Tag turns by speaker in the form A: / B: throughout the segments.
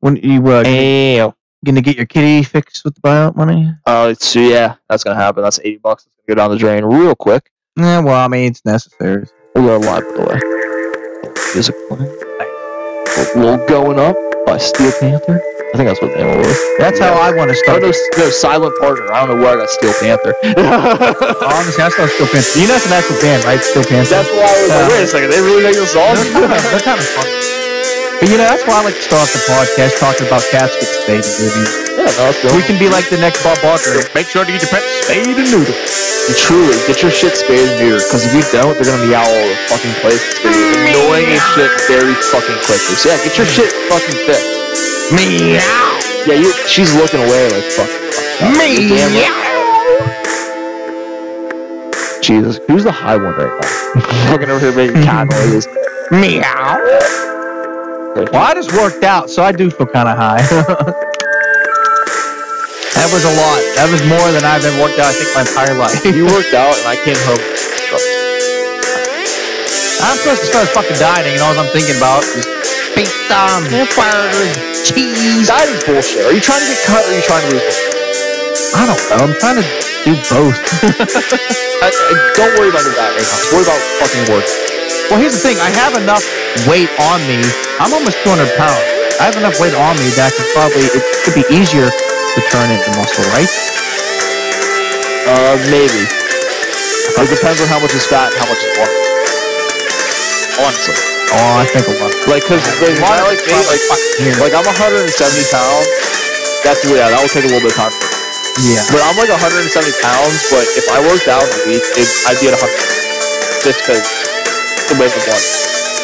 A: When you gonna get your kitty fixed with the buyout money?
B: So yeah, that's gonna happen. That's $80. That's gonna go down the drain real quick.
A: Yeah, well, I mean, it's necessary.
B: We'll go live, by the way. Music playing. Little Going Up by Steel Panther. I think that's what the name was.
A: That's how I want to start.
B: No, Silent Partner. I don't know where I got Steel Panther.
A: Honestly, I still Steel Panther. You know it's an actual band, right? Steel Panther.
B: That's why I was like, wait a second, they really make the song?
A: They're kind of fun. But you know, that's why I like to start the podcast talking about cats get spayed and neutered.
B: Yeah, no, that's good.
A: We can be like the next Bob Barker. Make sure to get your pet spayed and neutered.
B: Truly, get your shit spayed and neutered. Because if you don't, they're gonna meow all over the fucking place. It's gonna be annoying as shit very fucking quickly. So yeah, get your shit fucking fixed.
A: Meow.
B: Yeah, she's looking away like fuck.
A: Meow.
B: Jesus, who's the high one right now? Looking over here making cat noises.
A: Meow. Well, I just worked out, so I do feel kind of high. That was a lot. That was more than I've ever worked out, I think, my entire life.
B: You worked out, and I came home.
A: I'm supposed to start fucking dieting, and all I'm thinking about is pizza, burgers, cheese.
B: Dieting's bullshit. Are you trying to get cut, or are you trying to lose weight?
A: I don't know. I'm trying to do both.
B: Don't worry about the diet right now. Just worry about fucking work.
A: Well, here's the thing. I have enough weight on me. I'm almost 200 pounds. I have enough weight on me that it could be easier to turn into muscle, right?
B: Maybe. It depends on how much is fat and how much is water. Honestly.
A: Oh, I think a lot.
B: Like, cause like I'm 170 pounds. That will take a little bit of time.
A: Yeah.
B: But I'm like 170 pounds. But if I worked out in a week, I'd be at 100. Just because the weight of water.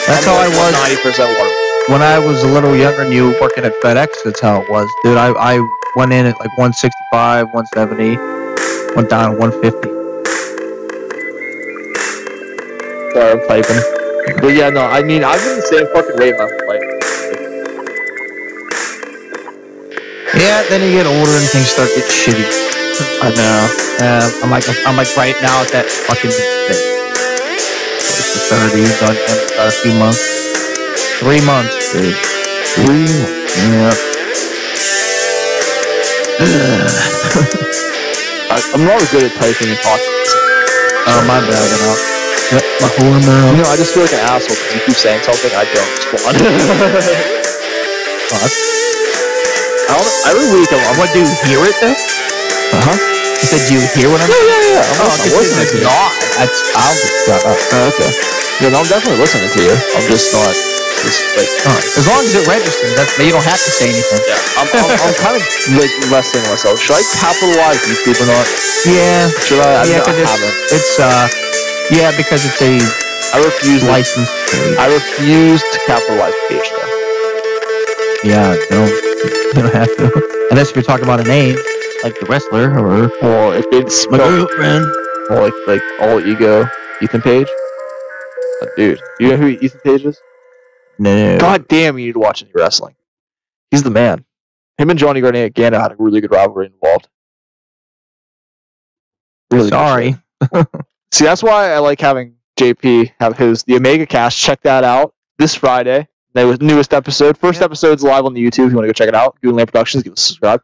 A: That's how I was.
B: 90% water.
A: When I was a little younger and you were working at FedEx, that's how it was, dude. I went in at like 165, 170, went down to 150.
B: Sorry, I'm typing. But yeah, no, I mean, I've been the same fucking weight my whole life.
A: Yeah, then you get older and things start getting shitty.
B: I know.
A: I'm like right now at that fucking thing. It's the 30s, done in a few months. 3 months, dude. 3 months. Yeah.
B: I'm not good at typing and talking.
A: Oh, my bad, you know.
B: My whole mouth. You know, I just feel like an asshole because you keep saying something I don't respond.
A: What?
B: Every week I'm
A: what, do you hear it though?
B: Uh-huh.
A: You said, do you hear what I'm
B: saying? Yeah.
A: I'm listening to you. I'll just shut up.
B: Oh, okay. Yeah, no, I'm definitely listening to you. I'm just not.
A: As long as it registers, you don't have to say anything.
B: Yeah, I'm kind of like wrestling myself. Should I capitalize YouTube or not?
A: Yeah.
B: Should I?
A: Yeah, because because it's a license.
B: I refuse to capitalize page though.
A: Yeah, you don't have to. Unless if you're talking about a name, like the wrestler, or
B: if it's
A: my girlfriend,
B: or like all ego, Ethan Page. Dude, you know who Ethan Page is?
A: No.
B: God damn, you need to watch any wrestling. He's the man. Him and Johnny Gargano had a really good rivalry involved. Really.
A: Sorry.
B: See, that's why I like having JP have the Omega Cast. Check that out this Friday. The newest episode. First episode's live on the YouTube. If you want to go check it out, Goonland Productions, give us a subscribe.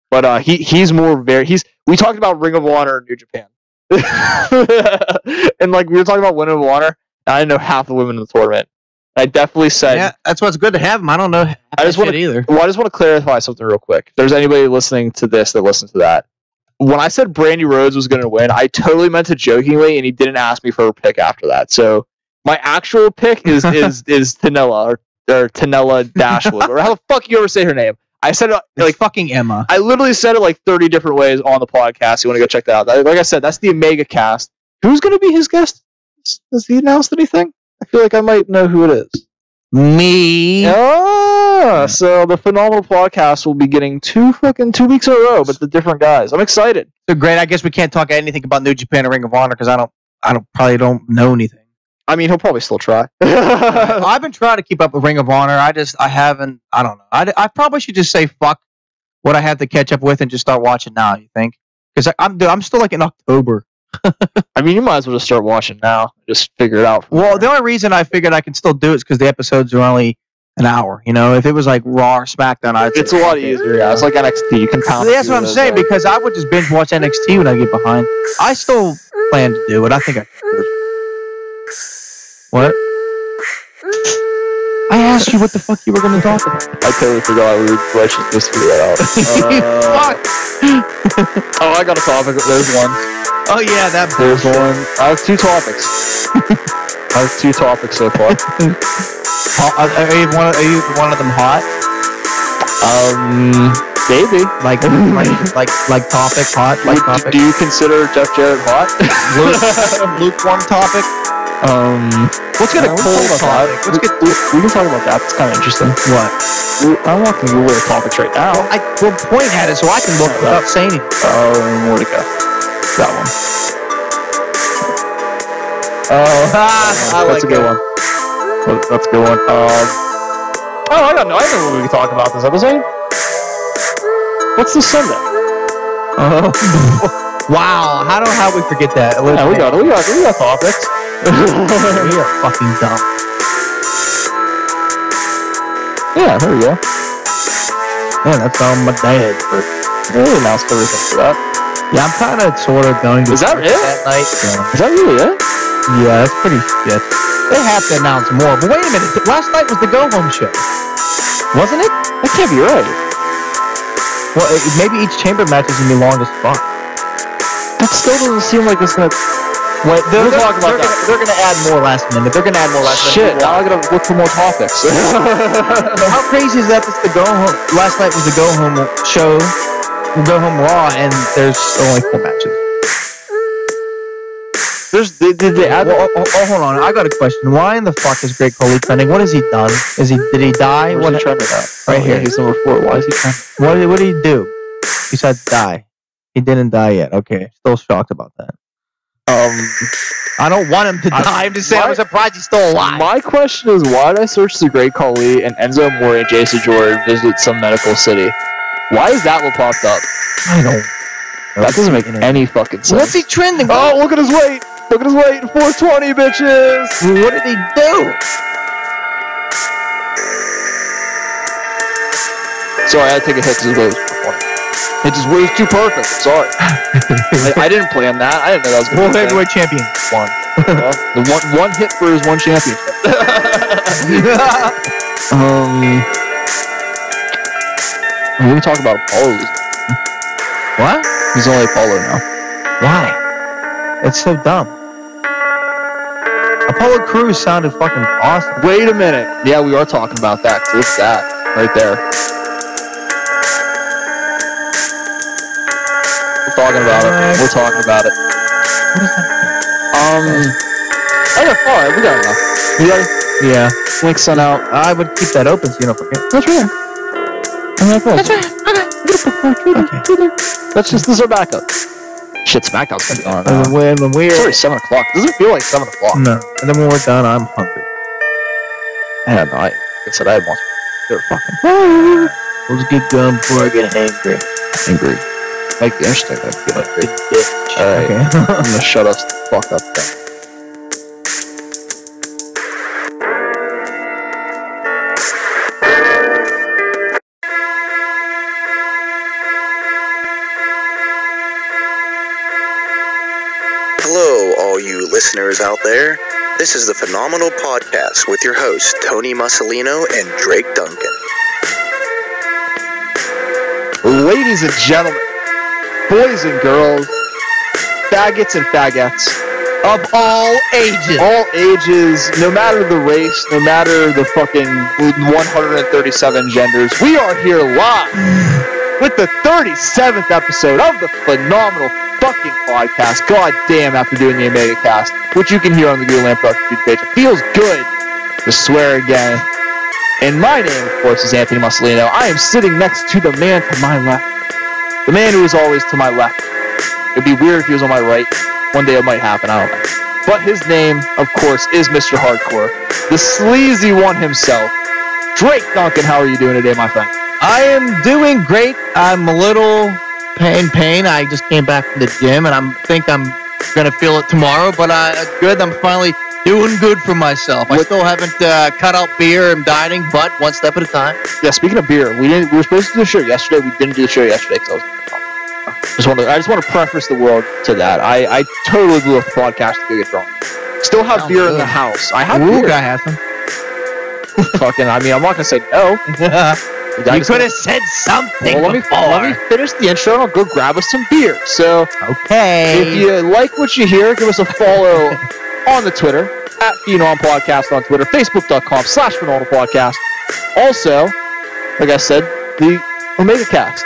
B: But he's we talked about Ring of Honor and New Japan. And like we were talking about Women of Honor, and I didn't know half the women in the tournament. I definitely said... Yeah,
A: that's why it's good to have them. I don't know either.
B: Well, I just want to clarify something real quick. If there's anybody listening to this that listens to that. When I said Brandy Rhodes was going to win, I totally meant it jokingly, and he didn't ask me for a pick after that. So my actual pick is Tanella, or Tanella Dashwood, or how the fuck you ever say her name. I said it like
A: fucking Emma.
B: I literally said it like 30 different ways on the podcast. You want to go check that out. Like I said, that's the Omega Cast. Who's going to be his guest? Has he announced anything? I feel like I might know who it is.
A: Me.
B: So the Phenomenal Podcast will be getting 2 weeks in a row, but the different guys. I'm excited.
A: So great. I guess we can't talk anything about New Japan or Ring of Honor because I probably don't know anything.
B: I mean, he'll probably still try.
A: I've been trying to keep up with Ring of Honor. I haven't. I don't know. I probably should just say fuck what I have to catch up with and just start watching now. You think? Because I'm still like in October.
B: I mean, you might as well just start watching now. Just figure it out.
A: Well, the only reason I figured I can still do it is because the episodes are only an hour. You know, if it was like Raw or SmackDown,
B: It's a lot easier. Yeah, it's like NXT. You can pound.
A: That's what I'm saying, because I would just binge watch NXT when I get behind. I still plan to do it. I think I could. What? I asked you what the fuck you were going to talk about.
B: I totally forgot we were supposed to figure that out.
A: Fuck!
B: Oh, I got a topic. There's one.
A: Oh yeah, that
B: There's one. I have 2 topics. I have 2 topics so far.
A: Are you one of them hot?
B: Maybe.
A: Like topic hot? Like topic?
B: Do you consider Jeff Jarrett hot?
A: Lukewarm topic? Let's get a cold topic.
B: We can talk about that. It's kind of interesting.
A: What?
B: I'm walking Google topics right now.
A: Well, point at it so I can look without saying it.
B: Where'd it go? That one. That's a good one. That's a good one. I don't know. I think we can talk about this episode. What's this Sunday?
A: Wow. How we forget that?
B: Yeah, we got topics.
A: We are fucking dumb.
B: Yeah, there we go.
A: Man, that's on my dad.
B: Really announced everything for that.
A: Yeah, I'm kind of sort of going to.
B: Is that it?
A: That night. So.
B: Is that really it?
A: Yeah, that's pretty shit. They have to announce more. But wait a minute. Last night was the go-home show. Wasn't it?
B: That can't be right.
A: Well, maybe each chamber match is going to be long as fuck.
B: That still doesn't seem like it's going to...
A: Wait,
B: we'll talk about that.
A: They're going to add more last minute. They're going to add more last
B: Shit,
A: minute.
B: now I got to look for more topics.
A: How crazy is that? It's the go-home... Last night was the go-home show, go-home Raw, and there's only 4 matches.
B: Did they add...
A: hold on. I got a question. Why in the fuck is Great Khali trending? What has he done? Did he die?
B: What is he trending at?
A: Right here.
B: He's number 4. Why is he trending?
A: What did he do? Besides die. He didn't die yet. Okay. Still shocked about that. I don't want him to die. I'm just saying I'm surprised he's still alive.
B: My question is, why did I search the Great Khali and Enzo Amore and Jason Jordan visit some medical city? Why is that what popped up?
A: I don't.
B: That doesn't make any fucking sense.
A: What's he trending?
B: Oh, look at his weight! Look at his weight! 420, bitches!
A: What did he do?
B: Sorry, I had to take a hit because his weight was 420. It just was too perfect. I'm sorry. I didn't plan that. I didn't know that was going to be
A: heavyweight champion.
B: The one hit for his one championship. We can talk about Apollo.
A: What?
B: He's only Apollo now.
A: Why? That's so dumb. Apollo Crews sounded fucking awesome.
B: Wait a minute. Yeah, we are talking about that. So it's that right there. We're talking about it. We're talking about it.
A: What is that?
B: I got far. We got enough. You got it?
A: Yeah.
B: Link sent out.
A: I would keep that open so you don't forget.
B: That's right. That's right. Okay. This is our backup. Shit, SmackDown's gonna be on now.
A: When we're...
B: It's already 7 o'clock. It doesn't feel like 7 o'clock.
A: No. And then when we're done, I'm hungry.
B: I don't know. I said I had one. They're fucking...
A: Let's get done before I get angry.
B: Angry. Like the interesting. I feel like it. Alright.
A: Okay.
B: I'm gonna shut us the fuck up then.
C: Hello, all you listeners out there. This is the Phenomenal Podcast with your hosts, Tony Musolino and Drake Duncan.
B: Ladies and gentlemen, boys and girls, faggots and faggots
A: Of all ages.
B: no matter the race, no matter the fucking 137 genders, we are here live with the 37th episode of the Phenomenal fucking podcast. God damn, after doing the Omega Cast, which you can hear on the Goonland production page. It feels good to swear again. And my name, of course, is Anthony Musolino. I am sitting next to the man to my left. The man who is always to my left. It'd be weird if he was on my right. One day it might happen, I don't know. But his name, of course, is Mr. Hardcore. The sleazy one himself. Drake Duncan, how are you doing today, my friend?
A: I am doing great. I'm a little in pain. I just came back from the gym, and I think I'm going to feel it tomorrow. But good. I'm finally Doing good for myself. I still haven't cut out beer and dining, but one step at a time.
B: Yeah, speaking of beer, we were supposed to do the show yesterday. We didn't do the show yesterday because I just want to preface the world to that. I totally blew up the podcast to go get drunk. Still have beer in the house. I have beer.
A: I have some.
B: Fucking, I mean, I'm not gonna say no.
A: You could have said something.
B: Well, let me finish the intro and I'll go grab us some beer. So,
A: okay.
B: If you like what you hear, give us a follow on the Twitter at Phenom Podcast on Twitter, Facebook.com/Phenomenal Podcast. Also, like I said, the Omega Cast.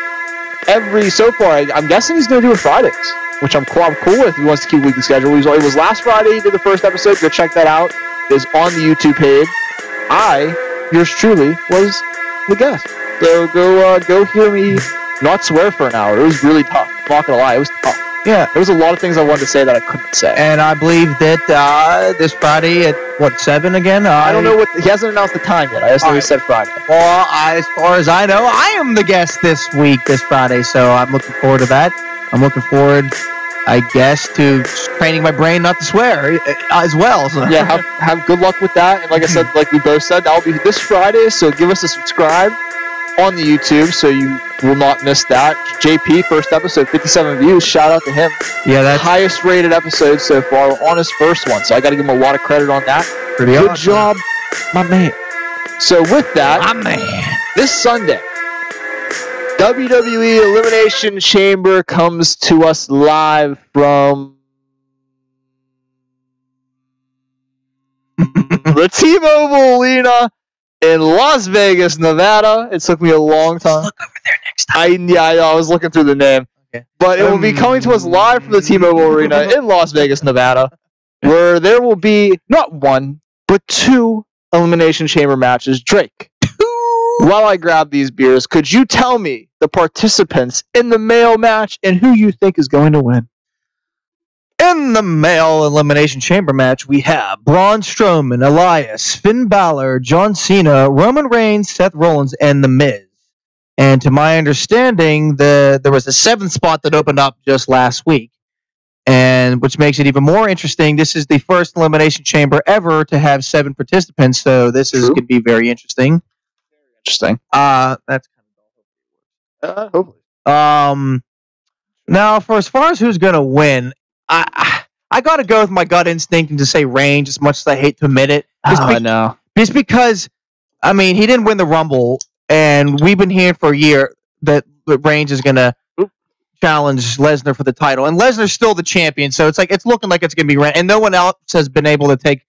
B: So far, I'm guessing he's going to do it Fridays, which I'm cool with. He wants to keep a weekly schedule. It was last Friday. He did the first episode. Go check that out. It is on the YouTube page. Yours truly, was the guest. So go hear me not swear for an hour. It was really tough. I'm not going to lie. It was tough. Yeah, there was a lot of things I wanted to say that I couldn't say.
A: And I believe that this Friday at 7 again?
B: I don't know what... He hasn't announced the time yet. I just know he said Friday.
A: Well, as far as I know, I am the guest this Friday, so I'm looking forward to that. I'm looking forward, I guess, to training my brain not to swear as well. So.
B: Yeah, have good luck with that. And like I said, like we both said, that'll be this Friday, so give us a subscribe on the YouTube so you will not miss that. JP, first episode, 57 views. Shout out to him.
A: Yeah, that's
B: highest rated episode so far on his first one. So I got to give him a lot of credit on that.
A: Pretty
B: good
A: awesome.
B: job, my man. So with that,
A: my man,
B: this Sunday, WWE Elimination Chamber comes to us live from the T-Mobile Arena in Las Vegas, Nevada. It took me a long time.
A: Look over there next time.
B: I was looking through the name. Okay. But it will be coming to us live from the T-Mobile Arena in Las Vegas, Nevada, where there will be not one, but 2 Elimination Chamber matches. Drake, while I grab these beers, could you tell me the participants in the male match and who you think is going to win?
A: In the male Elimination Chamber match, we have Braun Strowman, Elias, Finn Balor, John Cena, Roman Reigns, Seth Rollins, and The Miz. And to my understanding, there was a 7th spot that opened up just last week, and which makes it even more interesting. This is the first Elimination Chamber ever to have 7 participants, so this is going to be very interesting.
B: Interesting.
A: That's kind of hopefully. Now, for as far as who's going to win, I got to go with my gut instinct and just say Reigns, as much as I hate to admit it.
B: I know.
A: Just because, I mean, he didn't win the Rumble, and we've been hearing for a year that Reigns is going to challenge Lesnar for the title, and Lesnar's still the champion, so it's looking like it's going to be Reigns, and no one else has been able to take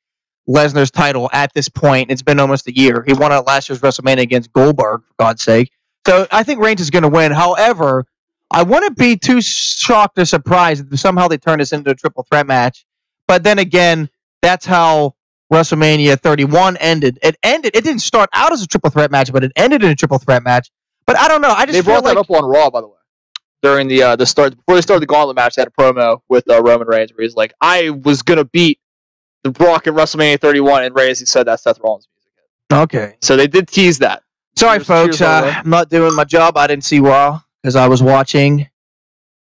A: Lesnar's title at this point. It's been almost a year. He won it last year's WrestleMania against Goldberg, for God's sake. So I think Reigns is going to win. However, I wouldn't be too shocked or surprised if somehow they turn this into a triple threat match. But then again, that's how WrestleMania 31 ended. It didn't start out as a triple threat match, but it ended in a triple threat match. But I don't know.
B: They brought that up on Raw, by the way. During the start, before they started the Gauntlet match, they had a promo with Roman Reigns where he's like, I was going to beat the Brock at WrestleMania 31, and Reigns, he said that's Seth Rollins' music.
A: Okay.
B: So they did tease that.
A: Sorry, folks. I'm not doing my job. I didn't see Raw because I was watching.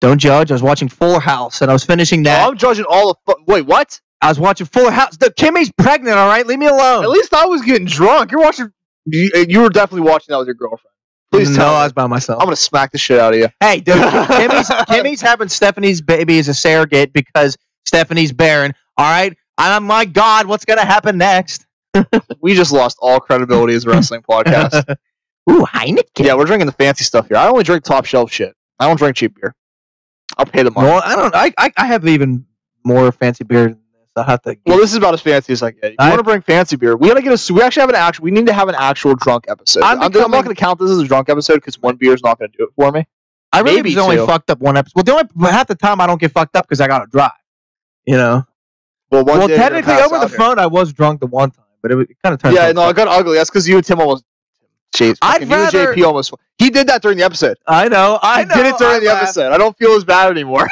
A: Don't judge. I was watching Fuller House, and I was finishing that.
B: Oh, I'm judging all of. Wait, what?
A: I was watching Fuller House. Kimmy's pregnant. All right, leave me alone.
B: At least I was getting drunk. You're watching. You were definitely watching that with your girlfriend. Please tell me.
A: No, I was by myself.
B: I'm gonna smack the shit out of you.
A: Hey, dude. Kimmy's having Stephanie's baby as a surrogate because Stephanie's barren. All right. My God, what's gonna happen next?
B: We just lost all credibility as a wrestling podcast.
A: Ooh, Heineken.
B: Yeah, we're drinking the fancy stuff here. I only drink top shelf shit. I don't drink cheap beer. I'll pay the money.
A: Well, I don't. I have even more fancy beer than this. I have to.
B: Well, this is about as fancy as I get. If you want to bring fancy beer, we gotta get we actually have an actual. We need to have an actual drunk episode. I'm not gonna count this as a drunk episode because one beer is not gonna do it for me.
A: I really was only fucked up one episode. Well, half the time I don't get fucked up because I gotta drive. You know. Well, technically over the phone I was drunk the one time, but it kind of turned.
B: Yeah, no, it got ugly. That's because you and Tim almost. Jeez,
A: I'd rather.
B: You and JP almost. He did that during the episode.
A: I know.
B: He did it during the episode. I don't feel as bad anymore.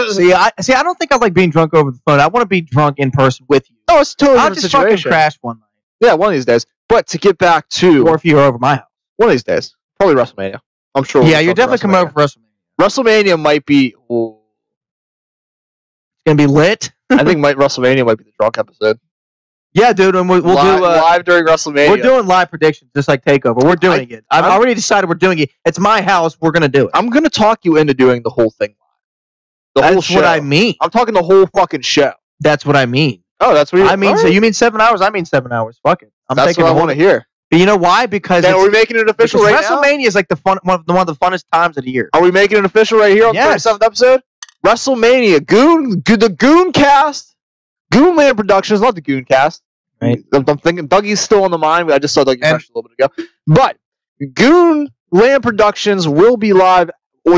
A: See, I don't think I like being drunk over the phone. I want to be drunk in person with you.
B: Oh, it's totally
A: I'll
B: different
A: just
B: situation.
A: fucking crash one night.
B: Yeah, one of these days. But to get back to,
A: or if you're over my house,
B: one of these days, probably WrestleMania. I'm sure.
A: Yeah, you're definitely coming over for WrestleMania.
B: WrestleMania might be.
A: It's gonna be lit.
B: I think WrestleMania might be the drunk episode.
A: Yeah, dude, and we'll do
B: live during WrestleMania.
A: We're doing live predictions, just like Takeover. We're doing it. I've already decided we're doing it. It's my house. We're gonna do it.
B: I'm gonna talk you into doing the whole thing live.
A: That's what I mean.
B: I'm talking the whole fucking show.
A: That's what I mean.
B: Oh, that's what
A: I mean. So you mean 7 hours? I mean 7 hours. Fuck it.
B: That's what I want to hear.
A: But you know why? Because
B: are we making it official right now?
A: WrestleMania is like one of the funnest times of the year.
B: Are we making it official right here on the 37th episode? WrestleMania, the Gooncast, Goonland Productions, not the Gooncast.
A: Right.
B: I'm thinking Dougie's still on the mind. I just saw Dougie Fresh a little bit ago. But Goonland Productions will be live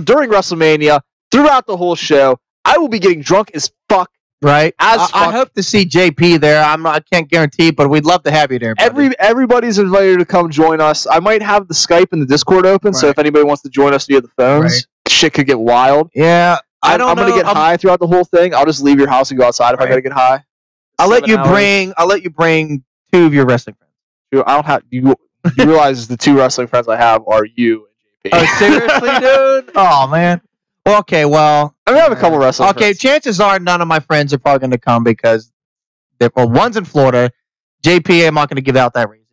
B: during WrestleMania throughout the whole show. I will be getting drunk as fuck.
A: Right. I hope to see JP there. I can't guarantee, but we'd love to have you there. Buddy.
B: Everybody's invited to come join us. I might have the Skype and the Discord open, so if anybody wants to join us via the phones, shit could get wild.
A: Yeah.
B: I'm going to get high throughout the whole thing. I'll just leave your house and go outside if I got to get high.
A: I'll let you bring 2 of your wrestling friends.
B: I don't have you realize the 2 wrestling friends I have are you and JP.
A: Oh, seriously, dude? Oh man. Well, okay, well
B: I have a couple wrestling friends.
A: Chances are none of my friends are probably gonna come because one's in Florida. JP, I'm not gonna give out that reason.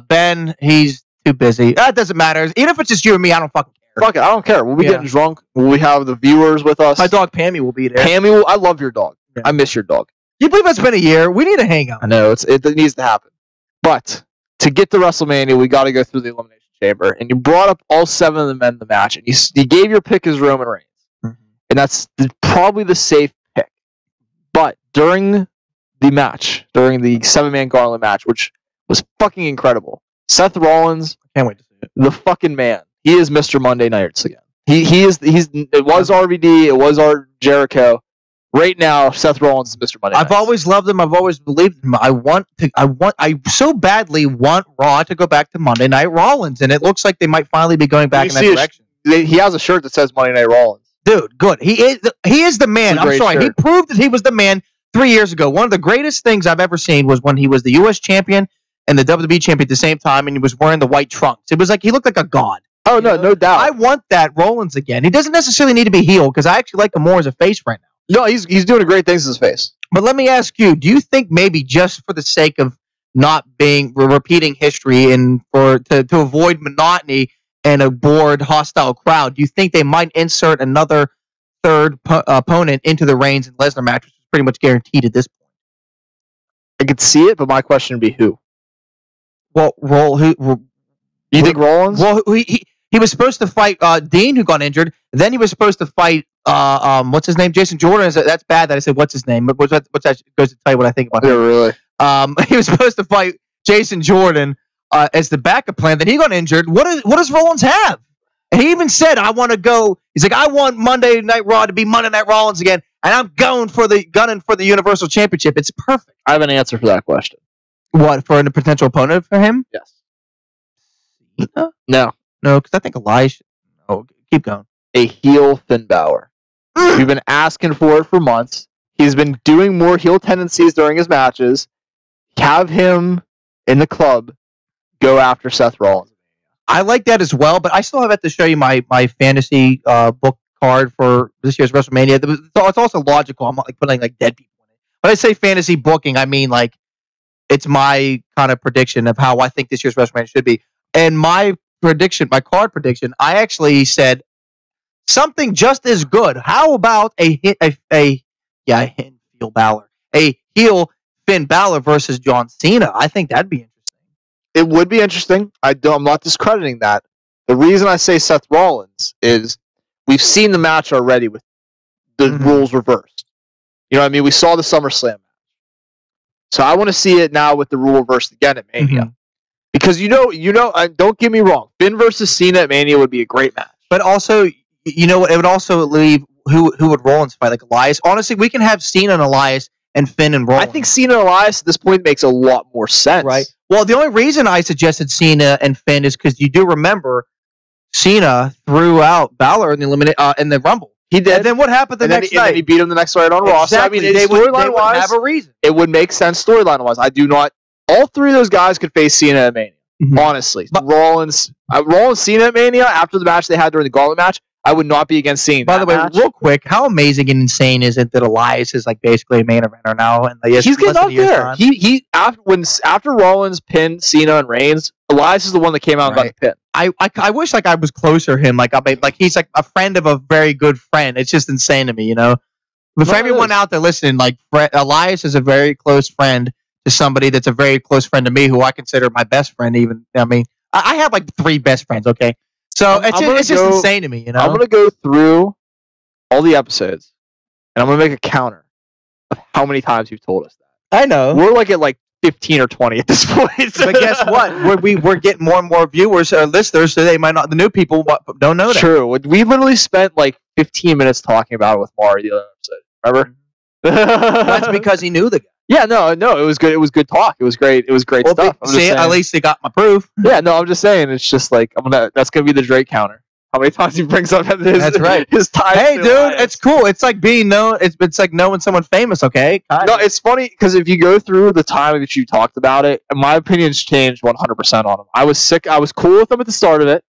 A: Ben, he's too busy. That doesn't matter. Even if it's just you and me, I don't fucking care.
B: Fuck it, I don't care. We'll be getting drunk. We have the viewers with us.
A: My dog Pammy will be there.
B: I love your dog. Yeah. I miss your dog.
A: You believe it's been a year? We need to hang out.
B: I know it needs to happen. But to get to WrestleMania, we got to go through the Elimination Chamber. And you brought up all 7 of the men in the match, and you gave your pick as Roman Reigns, and that's probably the safe pick. But during the match, during the 7-man gauntlet match, which was fucking incredible, Seth Rollins,
A: can't wait to see it.
B: The fucking man. He is Mr. Monday Nights again. It was RVD, it was Jericho. Right now, Seth Rollins is Mr. Monday Nights.
A: I've always loved him. I've always believed him. I so badly want Raw to go back to Monday Night Rollins, and it looks like they might finally be going back in that direction.
B: He has a shirt that says Monday Night Rollins.
A: Dude, good. He is the man. I'm sorry. Shirt. He proved that he was the man 3 years ago. One of the greatest things I've ever seen was when he was the U.S. champion and the WWE champion at the same time, and he was wearing the white trunks. It was like he looked like a god.
B: Oh, no doubt.
A: I want that Rollins again. He doesn't necessarily need to be heel because I actually like him more as a face right now.
B: No, he's doing great things in his face.
A: But let me ask you, do you think maybe just for the sake of not repeating history and to avoid monotony and a bored, hostile crowd, do you think they might insert another third opponent into the Reigns and Lesnar match, which is pretty much guaranteed at this point?
B: I could see it, but my question would be who?
A: Well,
B: you think Rollins?
A: Well, he was supposed to fight Dean, who got injured. Then he was supposed to fight what's his name? Jason Jordan. That's bad that I said what's his name. But what's that goes to tell you what I think about him.
B: Yeah, really.
A: He was supposed to fight Jason Jordan as the backup plan. Then he got injured. What does Rollins have? And he even said, "I want to go." He's like, "I want Monday Night Raw to be Monday Night Rollins again, and I'm gunning for the Universal Championship." It's perfect.
B: I have an answer for that question.
A: What, for a potential opponent for him?
B: Yes.
A: Cena?
B: No,
A: because I think Elijah. Oh, keep going.
B: A heel Finn Balor. We've been asking for it for months. He's been doing more heel tendencies during his matches. Have him in the club go after Seth Rollins.
A: I like that as well, but I still have to show you my fantasy book card for this year's WrestleMania. It's also logical. I'm not like putting like dead people in it. When I say fantasy booking, I mean like it's my kind of prediction of how I think this year's WrestleMania should be. And my card prediction, I actually said something just as good. How about a heel Finn Balor versus John Cena? I think that'd be interesting.
B: It would be interesting. I'm not discrediting that. The reason I say Seth Rollins is we've seen the match already with the rules reversed. You know what I mean? We saw the SummerSlam match. So I want to see it now with the rule reversed again at Mania. Because don't get me wrong, Finn versus Cena at Mania would be a great match.
A: But also, you know what? It would also leave who would Rollins fight, like Elias. Honestly, we can have Cena and Elias and Finn and Rollins.
B: I think Cena and Elias at this point makes a lot more sense.
A: Right. Well, the only reason I suggested Cena and Finn is because you do remember Cena threw out Balor in the Rumble.
B: He did.
A: And then what happened the next night?
B: And then he beat him the next night on Raw.
A: Exactly.
B: So, I mean,
A: they would have a reason.
B: It would make sense storyline-wise. I do not. All 3 of those guys could face Cena at Mania. Honestly, but Rollins, Cena at Mania after the match they had during the Gauntlet match, I would not be against seeing
A: By
B: that
A: the way,
B: match.
A: real quick, how amazing and insane is it that Elias is like basically a main eventer now? And
B: He's getting up there. He after Rollins pinned Cena and Reigns, Elias is the one that came out and got the pin.
A: I wish like I was closer to him. Like he's like a friend of a very good friend. It's just insane to me, you know. But for everyone out there listening, like Elias is a very close friend to somebody that's a very close friend to me, who I consider my best friend. Even I mean, I have like 3 best friends. Okay, so it's just insane to me, you know.
B: I'm gonna go through all the episodes, and I'm gonna make a counter of how many times you've told us that.
A: I know
B: we're like at like 15 or 20 at this point.
A: But guess what? We're getting more and more viewers or listeners, so they might not. The new people don't know that.
B: True. We literally spent like 15 minutes talking about it with Mari the other episode. Remember?
A: That's because he knew the guy.
B: Yeah, no, it was good. It was good talk. It was great. It was great stuff.
A: See, at least they got my proof.
B: Yeah, no, I'm just saying. It's just like that's gonna be the Drake counter. How many times he brings up his?
A: That's right.
B: His time.
A: Hey, dude, it's cool. It's like being known. It's like knowing someone famous. Okay.
B: No, it's funny because if you go through the time that you talked about it, my opinion's changed 100% on him. I was sick. I was cool with him at the start of it,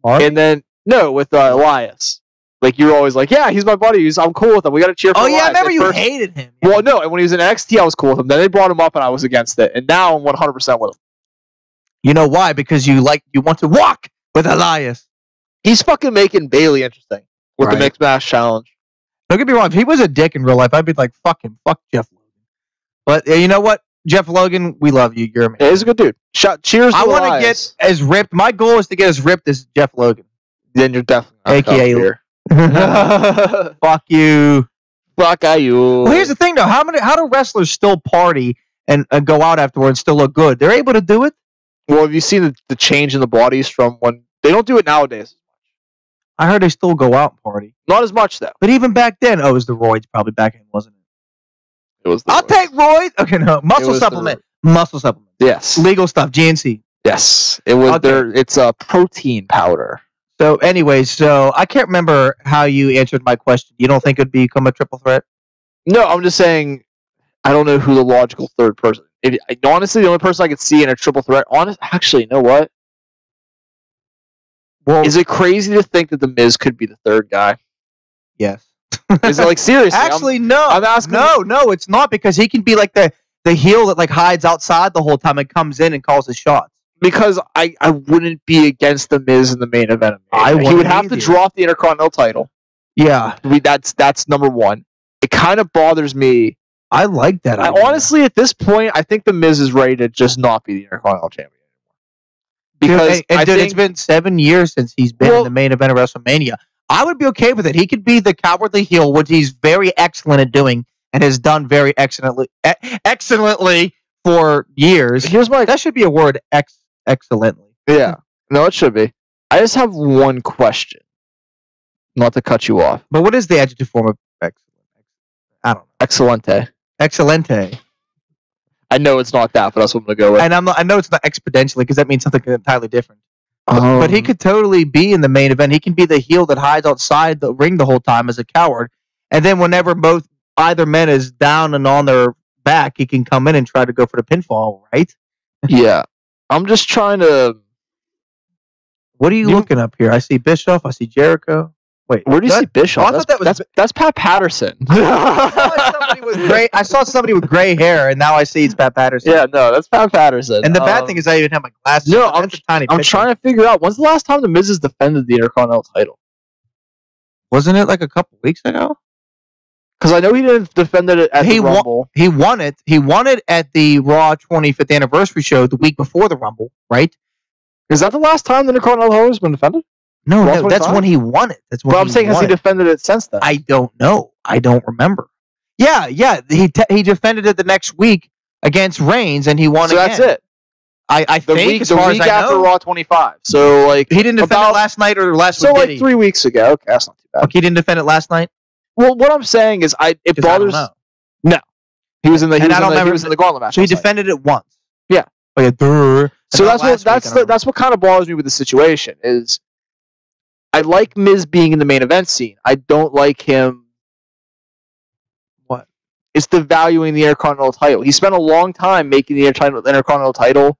B: and then with Elias. Like you were always like, yeah, he's my buddy. I'm cool with him. We got to cheer for Elias.
A: Oh yeah, I remember you hated him.
B: Yeah. Well, no, and when he was in NXT, I was cool with him. Then they brought him up, and I was against it. And now I'm 100% with him.
A: You know why? Because you want to walk with Elias.
B: He's fucking making Bailey interesting with the Mixed Match Challenge.
A: Don't get me wrong. If he was a dick in real life, I'd be like, fuck him. Fuck Jeff Logan. But you know what? Jeff Logan, we love you. You're amazing.
B: Yeah, he's a good dude. Cheers to
A: I want to get as ripped. My goal is to get as ripped as Jeff Logan.
B: Then you're definitely
A: AKA fuck you.
B: Fuck you.
A: Well, here's the thing, though. How do wrestlers still party and go out afterwards and still look good? They're able to do it?
B: Well, have you seen the change in the bodies from when... They don't do it nowadays.
A: I heard they still go out and party.
B: Not as much, though.
A: But even back then, it was the roids probably back then, wasn't it?
B: It was.
A: I'll take roids. Okay, no. Muscle supplement. Muscle supplement.
B: Yes.
A: Legal stuff. GNC.
B: Yes. It was it's a protein powder.
A: So, anyways, I can't remember how you answered my question. You don't think it would become a triple threat?
B: No, I'm just saying I don't know who the logical third person... honestly, the only person I could see in a triple threat... Actually, you know what? Well, is it crazy to think that The Miz could be the third guy?
A: Yes.
B: Is it like seriously?
A: Actually, no.
B: I'm asking.
A: No, it's not, because he can be like the heel that like hides outside the whole time and comes in and calls his shots.
B: Because I wouldn't be against The Miz in the main event. He would have to drop the Intercontinental title.
A: Yeah,
B: that's number one. It kind of bothers me.
A: I like that.
B: Honestly, at this point, I think The Miz is ready to just not be the Intercontinental champion. Because
A: it's been 7 years since he's been in the main event of WrestleMania. I would be okay with it. He could be the cowardly heel, which he's very excellent at doing and has done very excellently for years. That should be a word, excellently.
B: Yeah. No, it should be. I just have one question. Not to cut you off.
A: But what is the adjective form of excellent? I don't know.
B: Excelente.
A: Excelente.
B: I know it's not that, but that's what I'm going to go with.
A: And I know it's not exponentially, because that means something entirely different. But he could totally be in the main event. He can be the heel that hides outside the ring the whole time as a coward. And then whenever either man is down and on their back, he can come in and try to go for the pinfall, right?
B: Yeah. I'm just trying to...
A: What are you looking up here? I see Bischoff. I see Jericho. Wait,
B: where do you see Bischoff?
A: I thought
B: that's Pat Patterson.
A: I saw somebody with gray hair, and now I see it's Pat Patterson.
B: Yeah, no, that's Pat Patterson.
A: And the bad thing is I even have my glasses.
B: No, I'm trying to figure out, when's the last time the Miz has defended the Intercontinental title?
A: Wasn't it like a couple weeks ago?
B: Because I know he didn't defend it at the Rumble.
A: He won it. He won it at the Raw 25th anniversary show the week before the Rumble, right?
B: Is that the last time the Intercontinental title has been defended?
A: No, that's when he won it. That's when
B: I'm saying, has he defended it since then?
A: I don't know. I don't remember. Yeah. He defended it the next week against Reigns, and he won again.
B: So that's it.
A: I think as far as I know,
B: after Raw 25. So like
A: he didn't defend it last night or last week.
B: So like 3 weeks ago. Okay, that's not too bad.
A: Okay, he didn't defend it last night.
B: Well, what I'm saying is, it bothers. No, he was in the. He was in the Gauntlet match.
A: So he defended it once.
B: Yeah. So that's what kind of bothers me with the situation is. I like Miz being in the main event scene. I don't like him.
A: What?
B: It's devaluing the Intercontinental title. He spent a long time making the Intercontinental title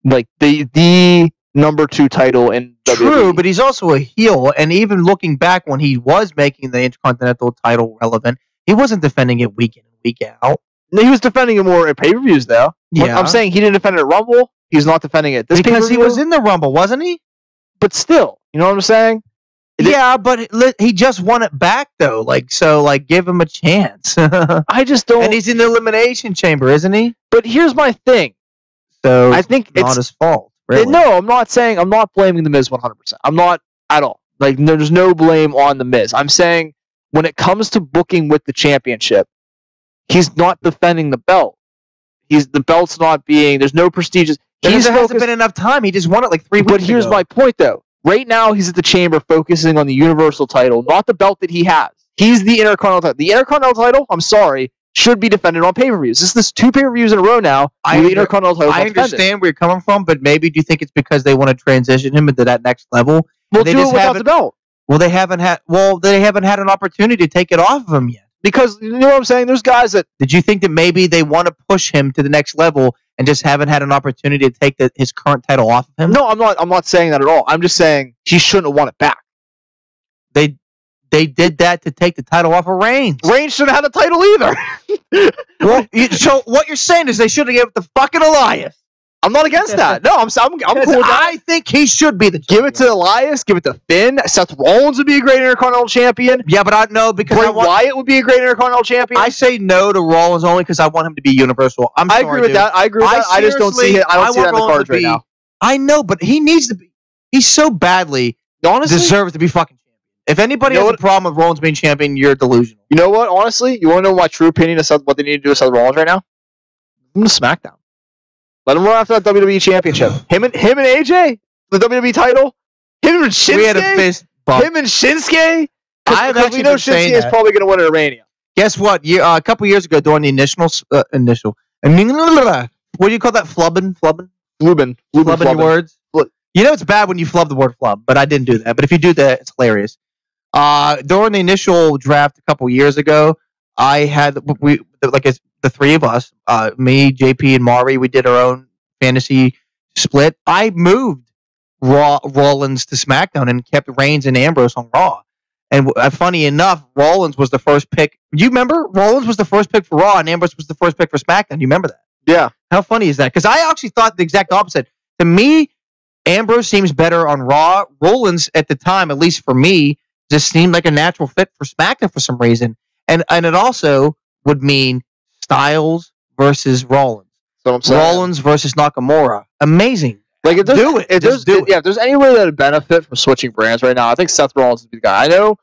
B: like the number 2 title in WWE.
A: True, but he's also a heel, and even looking back when he was making the Intercontinental title relevant, he wasn't defending it week in and week out.
B: He was defending it more at pay-per-views, though.
A: Yeah.
B: I'm saying he didn't defend it at Rumble. He's not defending it this
A: because he
B: pay-per-view.
A: was in the Rumble, wasn't he?
B: But still, you know what I'm saying?
A: Yeah, but he just won it back, though. Give him a chance.
B: I just don't.
A: And he's in the Elimination Chamber, isn't he?
B: But here's my thing.
A: So
B: I think
A: it's not his fault. Really.
B: No, I'm not saying. I'm not blaming the Miz 100%. I'm not at all. There's no blame on the Miz. I'm saying when it comes to booking with the championship, he's not defending the belt. The belt's not being. There's no prestigious.
A: There hasn't been enough time. He just won it 3 weeks ago.
B: But here's my point, though. Right now, he's at the Chamber focusing on the Universal title, not the belt that he has. He's the Intercontinental title. The Intercontinental title, I'm sorry, should be defended on pay-per-views. This is 2 pay-per-views in a row now. The Intercontinental title.
A: I understand where you're coming from, but maybe do you think it's because they want to transition him into that next level?
B: Well, do it without the belt.
A: Well, they haven't had an opportunity to take it off of him yet.
B: Because you know what I'm saying? There's guys that.
A: Did you think that maybe they want to push him to the next level and just haven't had an opportunity to take his current title off of him?
B: No, I'm not saying that at all. I'm just saying he shouldn't have won it back.
A: They did that to take the title off of Reigns.
B: Reigns shouldn't have had the title either.
A: Well, so what you're saying is they should have given it to fucking Elias.
B: I'm not against that. No, I'm cool with that.
A: I think he should be the champion.
B: Give it to Elias. Give it to Finn. Seth Rollins would be a great Intercontinental champion.
A: Yeah, but I know because
B: Bray Wyatt would be a great Intercontinental champion.
A: I say no to Rollins only because I want him to be Universal. I agree
B: with that. I just don't see it. I don't see that in the cards right now.
A: I know, but he needs to be. He so badly deserves to be fucking champion. If anybody has a problem with Rollins being champion, you're delusional.
B: You know what? Honestly, you want to know my true opinion of what they need to do with Seth Rollins right now? I'm going to SmackDown. Let him run after that WWE Championship. Him and AJ, the WWE title. Him and Shinsuke.
A: We had a fist bump.
B: Him and Shinsuke.
A: Because
B: we know Shinsuke is probably going to win at Armania.
A: Guess what? A couple years ago, during the initial. What do you call that? Flubbing your words. You know it's bad when you flub the word flub, but I didn't do that. But if you do that, it's hilarious. During the initial draft a couple years ago, I had the 3 of us, me, JP, and Mari, we did our own fantasy split. I moved Rollins to SmackDown and kept Reigns and Ambrose on Raw. And funny enough, Rollins was the first pick. Do you remember? Rollins was the first pick for Raw, and Ambrose was the first pick for SmackDown. Do you remember that?
B: Yeah.
A: How funny is that? Because I actually thought the exact opposite. To me, Ambrose seems better on Raw. Rollins, at the time, at least for me, just seemed like a natural fit for SmackDown for some reason. And it also would mean Styles versus Rollins. Rollins versus Nakamura. Amazing.
B: If there's any way that would benefit from switching brands right now, I think Seth Rollins is the guy. I know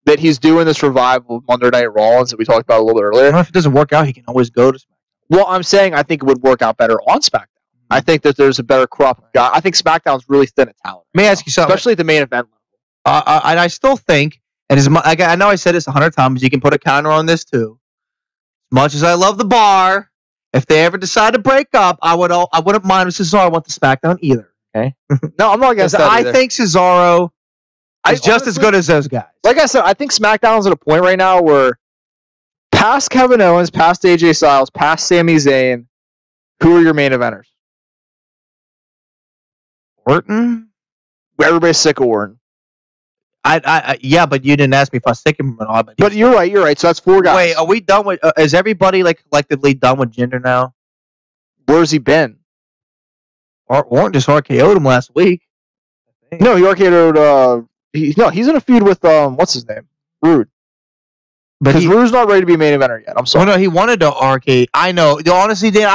B: that he's doing this revival of Monday Night Rollins that we talked about a little bit earlier.
A: If it doesn't work out, he can always go to SmackDown.
B: Well, I'm saying I think it would work out better on SmackDown. I think that there's a better crop of guys. I think SmackDown's really thin at talent.
A: Let me ask you something.
B: Especially at the main event level.
A: And I still think, and I know I said this 100 times, you can put a counter on this too. As much as I love the Bar, if they ever decide to break up, I wouldn't mind if Cesaro went to SmackDown either. Okay?
B: No, I'm not against that either.
A: I think Cesaro is just as good as those guys.
B: Like I said, I think SmackDown's at a point right now where past Kevin Owens, past AJ Styles, past Sami Zayn, who are your main eventers?
A: Orton?
B: Everybody's sick of Orton.
A: Yeah, but you didn't ask me if I was sick of him or not.
B: But you're right. So that's 4 guys.
A: Wait, are we done with? Is everybody collectively done with Jinder now?
B: Where's he been?
A: Orton just RKO'd him last week.
B: No, he RKO'd. He's in a feud with what's his name? Rude. But Rude's not ready to be a main eventer yet. I'm sorry.
A: No, he wanted to RK. I know. Honestly, Dan,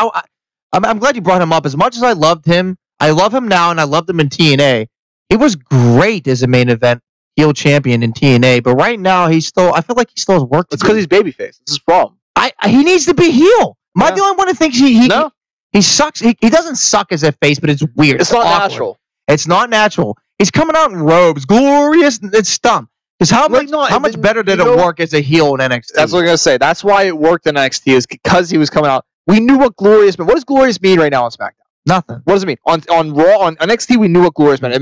A: I'm glad you brought him up. As much as I loved him, I love him now, and I loved him in TNA. He was great as a main event heel champion in TNA, but right now I feel like he still has work to do.
B: It's because he's babyface. This is his problem.
A: He needs to be heel. Am I the only one who thinks he sucks? He doesn't suck as a face, but it's weird.
B: It's not natural.
A: It's not natural. He's coming out in robes, glorious. It's dumb. Because how much better did it work as a heel in NXT?
B: That's what I'm gonna say. That's why it worked in NXT is because he was coming out. We knew what glorious meant. What does glorious mean right now on SmackDown?
A: Nothing.
B: What does it mean on Raw? On NXT, we knew what glorious meant.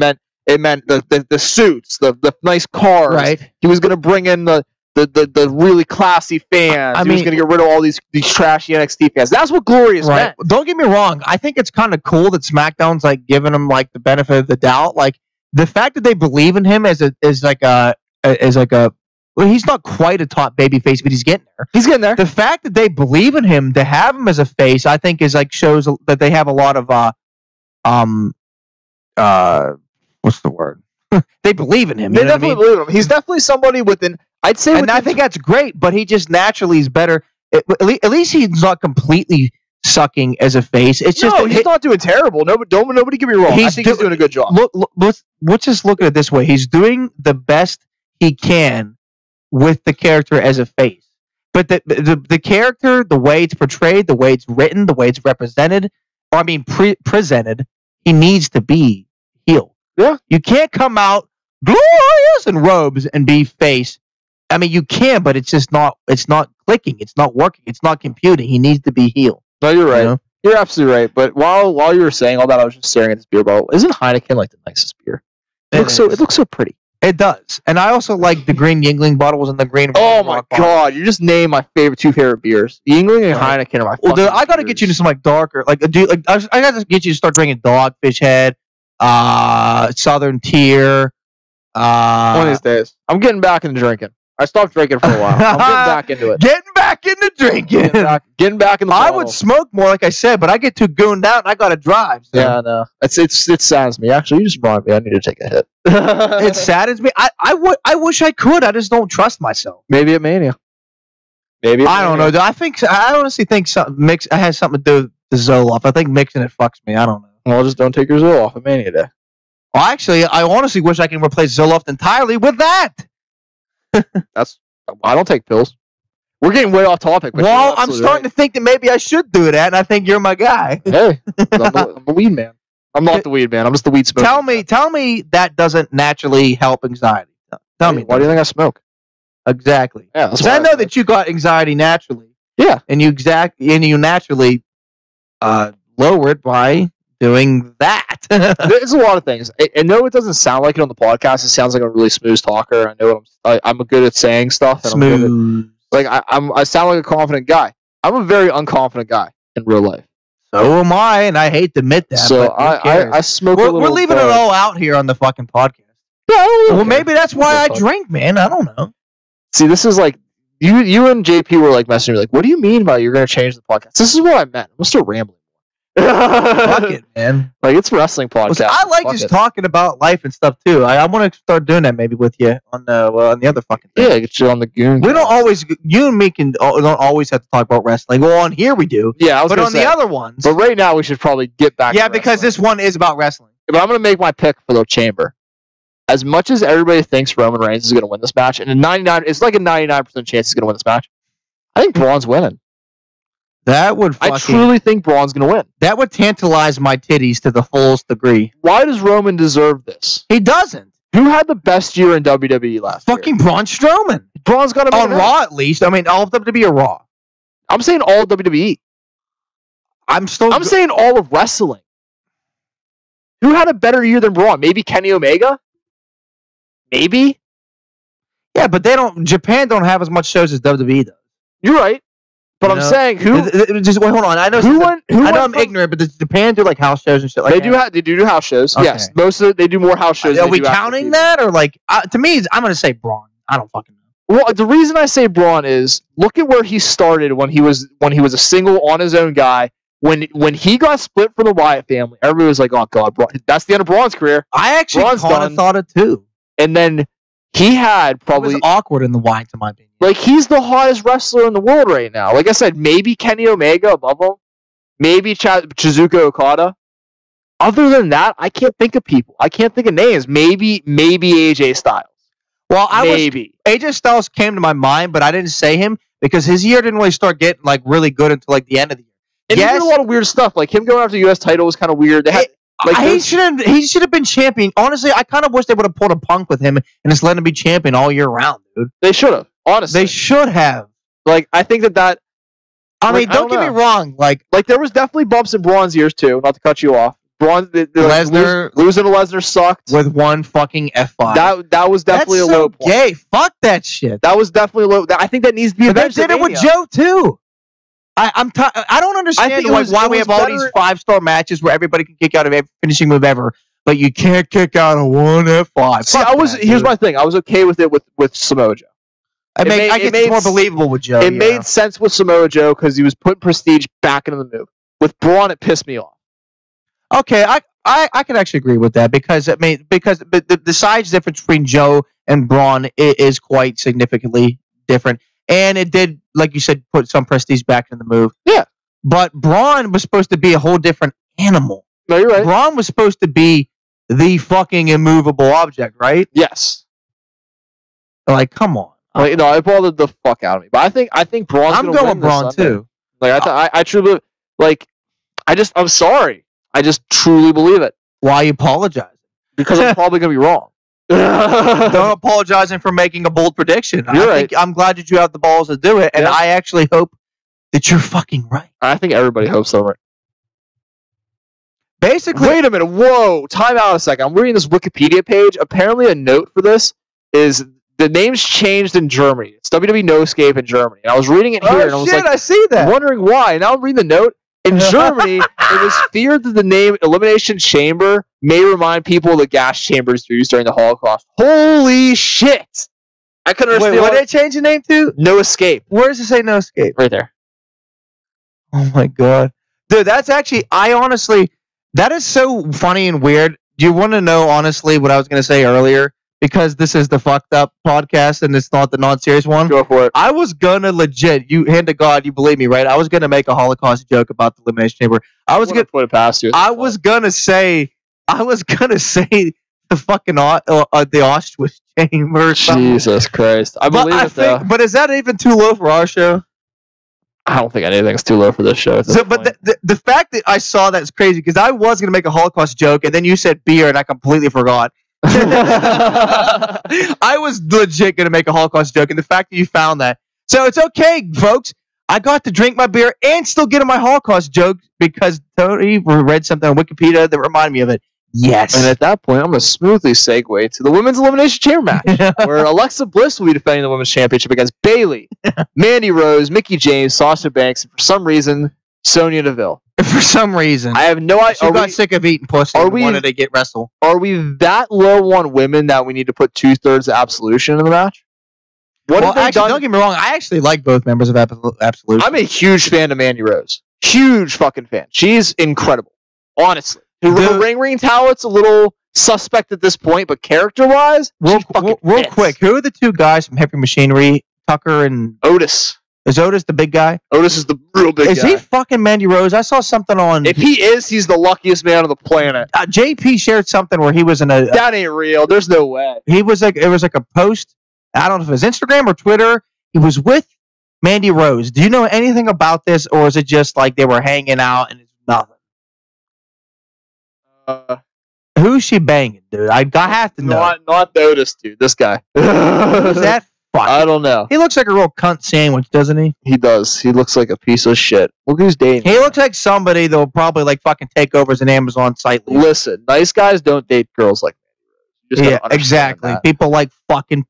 B: It meant the suits, the nice cars.
A: Right.
B: He was gonna bring in the the really classy fans. He was going to get rid of all these trashy NXT fans. That's what Glorious meant.
A: Don't get me wrong. I think it's kind of cool that SmackDown's like giving him like the benefit of the doubt. Like the fact that they believe in him as like a well, he's not quite a top babyface, but he's getting there.
B: He's getting there.
A: The fact that they believe in him to have him as a face, I think, is like shows that they have a lot of what's the word? They believe in him.
B: They definitely believe in him. He's definitely somebody I'd say,
A: and I think that's great. But he just naturally is better. At least he's not completely sucking as a face. It's just
B: he's not doing terrible. Nobody get me wrong. I think he's doing a good job.
A: Let's just look at it this way. He's doing the best he can with the character as a face. But the character, the way it's portrayed, the way it's written, the way it's represented, presented, he needs to be heel.
B: Yeah.
A: You can't come out glorious in robes and be face. I mean, you can, but it's just not. It's not clicking. It's not working. It's not computing. He needs to be heel.
B: No, you're right. You know? You're absolutely right. But while you were saying all that, I was just staring at this beer bottle. Isn't Heineken like the nicest beer? It looks so pretty.
A: It does. And I also like the green Yingling bottles and the green.
B: Oh my god! You just named my two favorite beers. Yingling and Heineken are my.
A: Well, dude, I gotta get you to some like darker, I gotta get you to start drinking Dogfish Head, Southern Tier.
B: One of these days, I'm getting back into drinking. I stopped drinking for a while. I'm getting back into it.
A: Getting back into drinking.
B: Getting back in the bottle.
A: I would smoke more, like I said, but I get too gooned out and I gotta drive. So.
B: Yeah, no. It saddens me. Actually, you just reminded me. I need to take a hit.
A: It saddens me. I wish I could. I just don't trust myself.
B: Maybe at Mania.
A: I don't know. I honestly think it has something to do with the Zoloft. I think mixing it fucks me. I don't know.
B: Well, just don't take your Zoloft at Mania Day.
A: Well, actually, I honestly wish I can replace Zoloft entirely with that.
B: I don't take pills. We're getting way off topic.
A: Well, I'm starting to think that maybe I should do that, and I think you're my guy.
B: Hey, I'm the weed man. I'm not the weed man. I'm just the weed smoker.
A: Tell me that doesn't naturally help anxiety. Tell me.
B: Why do you think I smoke?
A: Exactly.
B: Yeah,
A: because I know that you got anxiety naturally.
B: Yeah,
A: and you naturally lower it by doing that.
B: There's a lot of things. I know it doesn't sound like it on the podcast. It sounds like I'm a really smooth talker. I know I'm good at saying stuff. And
A: Smooth.
B: I sound like a confident guy. I'm a very unconfident guy in real life.
A: So am I, and I hate to admit that.
B: So I smoke.
A: We're leaving it all out here on the fucking podcast.
B: Yeah.
A: Well, maybe that's why I drink, man. I don't know.
B: See, this is like you and JP were like messaging me like, "What do you mean by you're going to change the podcast?" This is what I meant. I'm still rambling.
A: Fuck it, man.
B: Like, it's a wrestling podcast.
A: Listen, I like just talking about life and stuff too. I want to start doing that maybe with you on the other fucking thing.
B: Yeah, get you on the Goon.
A: We don't always. You and me don't always have to talk about wrestling. Well, on here we do.
B: Yeah,
A: but on the other ones.
B: But right now we should probably get back.
A: Yeah, because this one is about wrestling.
B: But I'm gonna make my pick for the chamber. As much as everybody thinks Roman Reigns is gonna win this match, and it's like a 99% chance he's gonna win this match. I think Braun's winning. I truly think Braun's going to win.
A: That would tantalize my titties to the fullest degree.
B: Why does Roman deserve this?
A: He doesn't.
B: Who had the best year in WWE last year?
A: Fucking Braun Strowman.
B: Braun's got to be
A: on Raw at least. I mean, all of WWE are Raw.
B: I'm saying all of WWE. I'm saying all of wrestling. Who had a better year than Braun? Maybe Kenny Omega? Maybe?
A: Yeah, but Japan don't have as much shows as WWE does.
B: You're right. But I'm saying
A: just wait, hold on. I know. I'm ignorant, but does Japan do like house shows and shit like that?
B: They do house shows. Okay. Yes, they do more house shows.
A: Are we counting that or like? To me, I'm gonna say Braun. I don't fucking know.
B: Well, the reason I say Braun is look at where he started when he was a single on his own guy. When he got split from the Wyatt family, everybody was like, "Oh God, Braun. That's the end of Braun's career."
A: I actually kind of thought it too.
B: And then he had probably...
A: It was awkward in the Wyatt, in my opinion.
B: Like, he's the hottest wrestler in the world right now. Like I said, maybe Kenny Omega above him. Maybe Chizuka Okada. Other than that, I can't think of people. I can't think of names. Maybe AJ Styles.
A: Well, AJ Styles came to my mind, but I didn't say him because his year didn't really start getting like really good until like the end of the year.
B: And he did a lot of weird stuff. Like him going after the U.S. title was kind of weird. They had...
A: he should have been champion. Honestly, I kind of wish they would have pulled a Punk with him and just let him be champion all year round, dude.
B: They should have. Honestly,
A: they should have.
B: Like, I think that.
A: I mean, don't get me wrong. Like
B: there was definitely bumps in Braun's years too. Not to cut you off.
A: Lesnar
B: losing to Lesnar sucked.
A: with one fucking F5.
B: That was definitely
A: That's
B: a low
A: so
B: point.
A: gay. Fuck that shit.
B: That was definitely low. I think that needs to be.
A: They did it with Joe too. I don't understand why we have all these 5-star matches where everybody can kick out of every finishing move ever, but you can't kick out of one F5.
B: See, here's my thing. I was okay with it with Samoa Joe.
A: I guess it's more believable with Joe.
B: It made sense with Samoa Joe because he was putting prestige back into the move. With Braun, it pissed me off.
A: Okay, I can actually agree with that because the size difference between Joe and Braun is quite significantly different, and it did, like you said, put some prestige back in the move.
B: Yeah,
A: but Braun was supposed to be a whole different animal.
B: No, you're right.
A: Braun was supposed to be the fucking immovable object, right?
B: Yes.
A: Like, come on.
B: Like, no, it bothered the fuck out of me. But I think Braun's
A: I'm going Braun too.
B: Like I truly I'm sorry. I just truly believe it.
A: Why you apologize?
B: Because I'm probably gonna be wrong.
A: Don't apologizing for making a bold prediction. I'm glad that you have the balls to do it, and I actually hope that you're fucking right.
B: I think everybody hopes so, right?
A: Basically,
B: wait a minute. Whoa, time out a second. I'm reading this Wikipedia page. Apparently, a note for this is the name's changed in Germany. It's WWE No Escape in Germany. And I was reading it here, and I was
A: I see that.
B: Wondering why. Now I'm reading the note. In Germany, it was feared that the name Elimination Chamber may remind people of the gas chambers used during the Holocaust. Holy shit! I couldn't understand.
A: Wait, what did they change the name to?
B: No Escape.
A: Where does it say No Escape?
B: Right there.
A: Oh my god. Dude, that's actually, that is so funny and weird. Do you want to know, honestly, what I was going to say earlier? Because this is the fucked up podcast and it's not the non-serious one.
B: Go for it.
A: I was gonna legit, hand to God, you believe me, right? I was gonna make a Holocaust joke about the Elimination Chamber. I was gonna
B: put it past you.
A: I was gonna say the fucking the Auschwitz Chamber. Or
B: Jesus Christ! I believe it though.
A: But is that even too low for our show?
B: I don't think anything's too low for this show.
A: But the fact that I saw that is crazy because I was gonna make a Holocaust joke and then you said beer and I completely forgot. I was legit going to make a Holocaust joke, and the fact that you found that. So it's okay, folks. I got to drink my beer and still get in my Holocaust joke because Tony read something on Wikipedia that reminded me of it. Yes.
B: And at that point, I'm going to smoothly segue to the Women's Elimination Chamber match, where Alexa Bliss will be defending the Women's Championship against Bayley, Mandy Rose, Mickie James, Sasha Banks, and for some reason, Sonya Deville.
A: For some reason.
B: I have no idea.
A: She got sick of eating pussy and wanted to get wrestled.
B: Are we that low on women that we need to put 2/3 of Absolution in the match?
A: Don't get me wrong. I actually like both members of Absolution.
B: I'm a huge fan of Mandy Rose. Huge fucking fan. She's incredible. Honestly. Her ring talent's a little suspect at this point, but character-wise,
A: real quick, who are the two guys from Heavy Machinery? Tucker and
B: Otis.
A: Is Otis the big guy?
B: Otis is the real big guy.
A: Is he fucking Mandy Rose? I saw something on...
B: If he is, he's the luckiest man on the planet.
A: JP shared something where he was in a...
B: That ain't real. There's no way.
A: It was like a post. I don't know if it was Instagram or Twitter. He was with Mandy Rose. Do you know anything about this, or is it just like they were hanging out and it's nothing? Who's she banging, dude? I have to know.
B: Not Otis, dude. This guy.
A: Who's that?
B: I don't know.
A: He looks like a real cunt sandwich, doesn't he?
B: He does. He looks like a piece of shit. Look who's dating.
A: He looks like somebody that will probably like fucking take over as an Amazon site lead.
B: Listen, nice guys don't date girls like me.
A: Yeah, exactly. That. People like fucking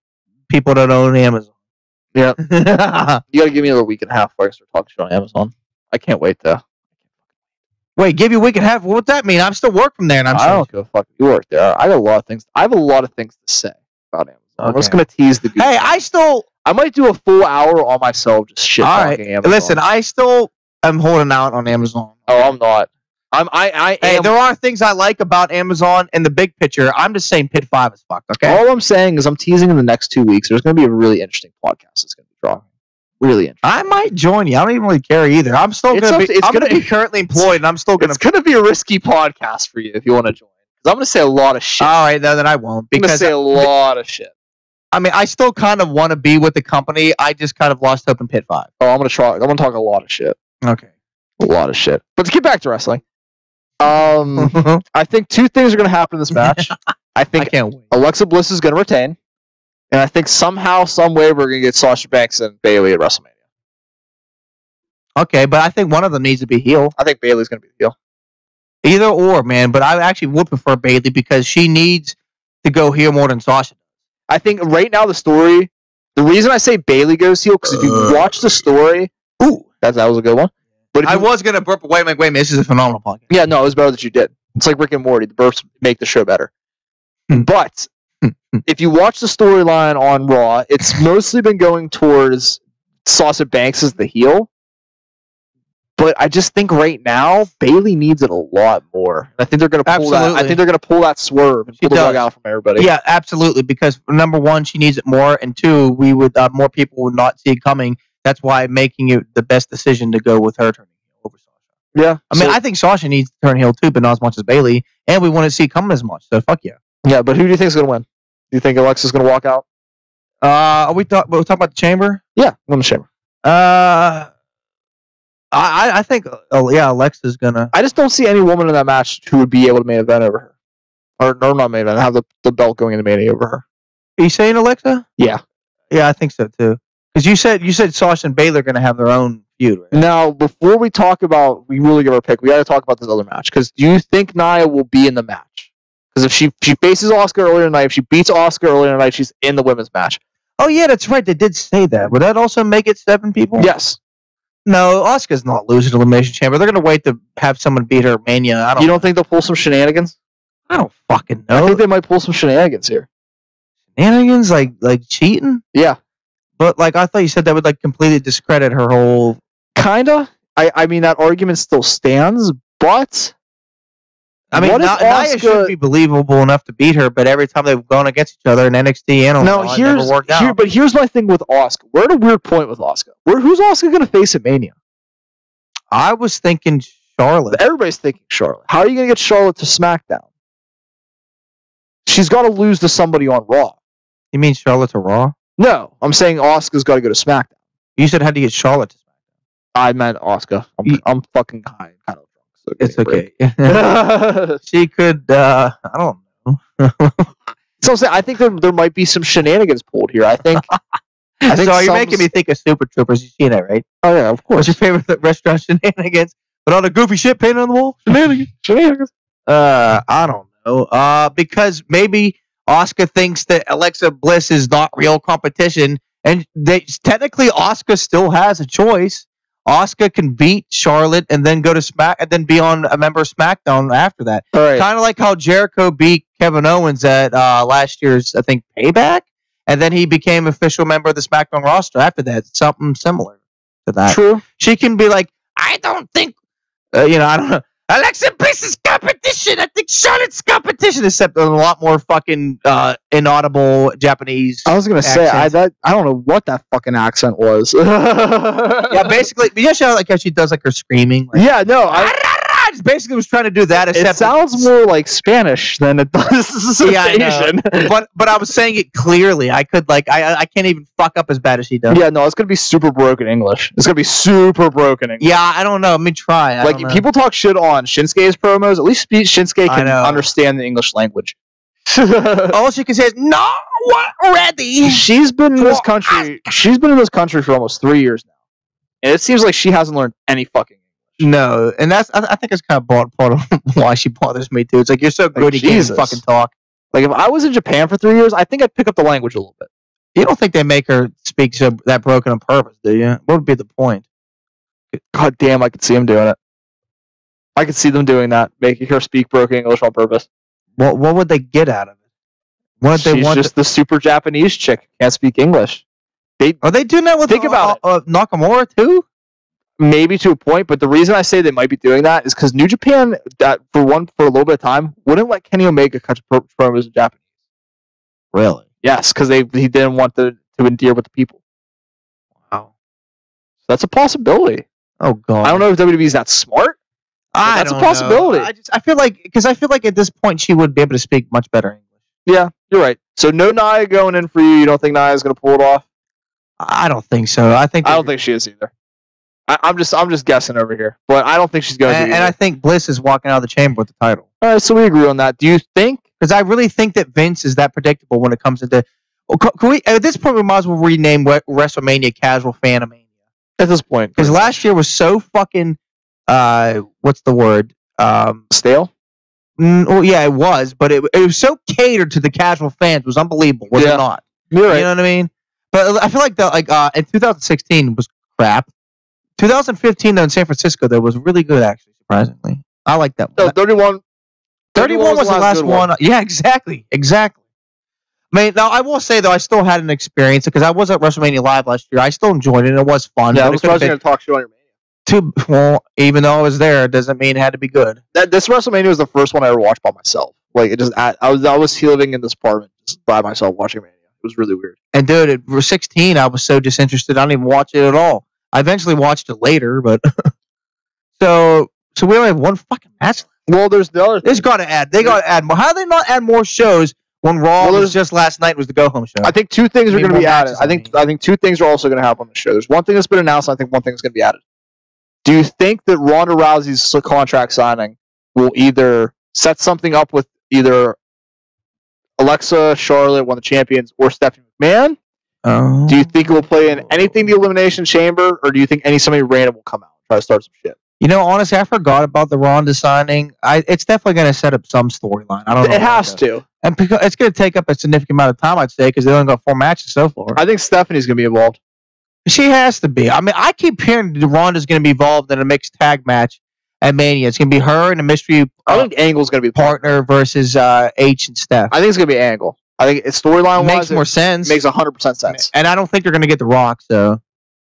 A: people that own Amazon.
B: Yeah. You gotta give me another week and a half before I start talking shit on Amazon. I can't wait though.
A: Wait, give you a week and a half? What's that mean? I'm still working from there, and
B: I don't give a fuck. You work there. I got a lot of things. I have a lot of things to say about Amazon. Okay. I'm just gonna tease the.
A: Hey, I might do a full hour on myself just shit talking Amazon. Listen, I still am holding out on Amazon.
B: Oh, I'm not. I am.
A: There are things I like about Amazon in the big picture. I'm just saying Pit 5 is fucked, okay?
B: All I'm saying is I'm teasing in the next 2 weeks. There's going to be a really interesting podcast that's going to be dropping. Really interesting.
A: I might join you. I don't even really care either. I'm still going to be currently employed, and I'm still going to...
B: It's going to be a risky podcast for you if you want to join. Because I'm going to say a lot of shit.
A: All right, then I won't.
B: I'm going to say a lot of shit.
A: I mean, I still kind of want to be with the company. I just kind of lost hope in Pit 5.
B: Oh, I'm going to try. I'm going to talk a lot of shit.
A: Okay.
B: A lot of shit. But to get back to wrestling, I think 2 things are going to happen in this match. I think Alexa Bliss is going to retain. And I think somehow, some way, we're going to get Sasha Banks and Bayley at WrestleMania.
A: Okay, but I think one of them needs to be heel.
B: I think Bayley's going to be the heel.
A: Either or, man. But I actually would prefer Bayley because she needs to go heel more than Sasha.
B: I think right now the reason I say Bayley goes heel, because if you watch the story, that was a good one. But if
A: I was going to burp, wait a minute, this is a phenomenal podcast.
B: Yeah, no, it was better that you did. It's like Rick and Morty. The burps make the show better. But if you watch the storyline on Raw, it's mostly been going towards Sasha Banks as the heel. But I just think right now Bayley needs it a lot more. I think they're going to pull that. I think they're going to pull that swerve and pull the rug out from everybody.
A: Yeah, absolutely. Because number one, she needs it more, and two, we would more people would not see it coming. That's why making it the best decision to go with her turning heel over Sasha.
B: Yeah,
A: I mean, I think Sasha needs to turn heel too, but not as much as Bayley, and we want to see it coming as much. So fuck yeah.
B: Yeah, but who do you think is going to win? Do you think Alexa's going to walk out?
A: Are we talking about the Chamber?
B: Yeah, on the Chamber.
A: I think, Alexa's gonna.
B: I just don't see any woman in that match who would be able to main event over her, or not main event, have the belt going into Mania over her.
A: Are you saying Alexa?
B: Yeah,
A: I think so too. Because you said Sasha and Bayley are gonna have their own feud. Right?
B: Now, before we really give our pick, we got to talk about this other match. Because do you think Nia will be in the match? Because if she faces Asuka earlier tonight, if she beats Asuka earlier tonight, she's in the women's match.
A: Oh yeah, that's right. They did say that. Would that also make it 7 people?
B: Yes.
A: No, Asuka's not losing to Elimination Chamber. They're going to wait to have someone beat her at Mania.
B: You don't think they'll pull some shenanigans?
A: I don't fucking know.
B: I think they might pull some shenanigans here.
A: Shenanigans? Like cheating?
B: Yeah.
A: But I thought you said that would completely discredit her whole...
B: Kinda. I mean, that argument still stands, but...
A: I mean, Nia should be believable enough to beat her, but every time they've gone against each other in NXT and it never worked out.
B: But here's my thing with Asuka. We're at a weird point with Asuka. Who's Asuka going to face at Mania?
A: I was thinking Charlotte.
B: Everybody's thinking Charlotte. How are you going to get Charlotte to SmackDown? She's got to lose to somebody on Raw. You
A: mean Charlotte to Raw?
B: No, I'm saying Asuka's got to go to SmackDown.
A: You said how to get Charlotte to SmackDown.
B: I meant Asuka. I'm fucking high. Kind of.
A: It's okay. She could. I don't know.
B: So I'm saying, I think there might be some shenanigans pulled here. I think.
A: So you're making me think of Super Troopers. You see that, right?
B: Oh yeah, of course.
A: What's your favorite restaurant shenanigans? But all the goofy shit painted on the wall. Shenanigans. I don't know. Because maybe Asuka thinks that Alexa Bliss is not real competition, and technically Asuka still has a choice. Asuka can beat Charlotte and then go to and then be on a member of SmackDown after that.
B: Right.
A: Kind of like how Jericho beat Kevin Owens at last year's, I think, Payback, and then he became official member of the SmackDown roster after that. Something similar to that.
B: True.
A: She can be like, I don't think, I don't know. Alexa Bliss is competition. I think Charlotte's competition, except a lot more fucking inaudible Japanese.
B: I was gonna say I don't know what that fucking accent was.
A: Yeah, basically, but she how she does her screaming.
B: Yeah, no,
A: I just basically was trying to do that. Except
B: it sounds more like Spanish than it does Asian.
A: But I was saying it clearly. I could I can't even fuck up as bad as she does.
B: Yeah, no, it's gonna be super broken English. It's gonna be super broken English.
A: Yeah, I don't know. Let me try.
B: People talk shit on Shinsuke's promos. At least Shinsuke can understand the English language.
A: All she can say is "No, what ready."
B: She's been in this country. She's been in this country for almost 3 years now, and it seems like she hasn't learned any fucking English.
A: No, and I think it's kind of part of why she bothers me too. It's you're so good, you can't even fucking talk.
B: If I was in Japan for 3 years, I think I'd pick up the language a little bit.
A: You don't think they make her speak that broken on purpose, do you? What would be the point?
B: God damn, I could see them doing it. I could see them doing that, making her speak broken English on purpose.
A: What would they get out of it? What
B: She's just the super Japanese chick can't speak English.
A: Are they doing that with Nakamura too?
B: Maybe to a point, but the reason I say they might be doing that is because New Japan, for a little bit of time, wouldn't let Kenny Omega cut promos in Japanese.
A: Really?
B: Yes, because he didn't want to endear with the people.
A: Wow.
B: So that's a possibility.
A: Oh god.
B: I don't know if WWE's that smart. That's a possibility.
A: I feel like at this point she would be able to speak much better English.
B: Yeah, you're right. So no Nia going in for you. You don't think Nia's going to pull it off?
A: I don't think so. I don't
B: think she is either. I'm just guessing over here, but I don't think she's going to.
A: And I think Bliss is walking out of the chamber with the title.
B: All right, so we agree on that. Do you think?
A: Because I really think that Vince is that predictable when it comes to can we at this point we might as well rename WrestleMania Casual Fanmania
B: at this point,
A: because last year was so fucking what's the word
B: Stale?
A: Well, yeah, it was, but it was so catered to the casual fans. It was unbelievable, was it not?
B: You're right.
A: You know what I mean? But I feel like in 2016 was crap. 2015 though in San Francisco though was really good actually, surprisingly. I like that one.
B: No, 31
A: was the last one. Yeah, exactly. I mean, now I will say though, I still had an experience because I was at WrestleMania Live last year. I still enjoyed it. It was fun.
B: Yeah, I was surprised you're going to talk shit on your Mania.
A: Well, even though I was there, it doesn't mean it had to be good.
B: This WrestleMania was the first one I ever watched by myself. Like it just, I was living in this apartment just by myself watching Mania. It was really weird.
A: And dude, for 16, I was so disinterested. I didn't even watch it at all. I eventually watched it later, but so we only have one fucking match.
B: Well, there's the other.
A: They got to add more. How do they not add more shows when Raw was just last night was the go home show?
B: I think two things are going to be added. I think two things are also going to happen on the show. There's one thing that's been announced. And I think one thing is going to be added. Do you think that Ronda Rousey's contract signing will either set something up with either Alexa, Charlotte, one of the champions, or Stephanie McMahon? Do you think it will play in anything the Elimination Chamber, or do you think somebody random will come out and try to start some shit?
A: You know, honestly, I forgot about the Ronda signing. It's definitely going to set up some storyline. I don't know.
B: It has to.
A: And because it's going to take up a significant amount of time, I'd say, because they only got 4 matches so far.
B: I think Stephanie's going to be involved.
A: She has to be. I mean, I keep hearing Ronda's going to be involved in a mixed tag match at Mania. It's going to be her and a mystery
B: I think Angle's going to be
A: partner versus H and Steph.
B: I think it's going to be Angle. I think it's storyline-wise.
A: Makes more sense.
B: Makes 100% sense.
A: And I don't think they're going to get The Rock, so.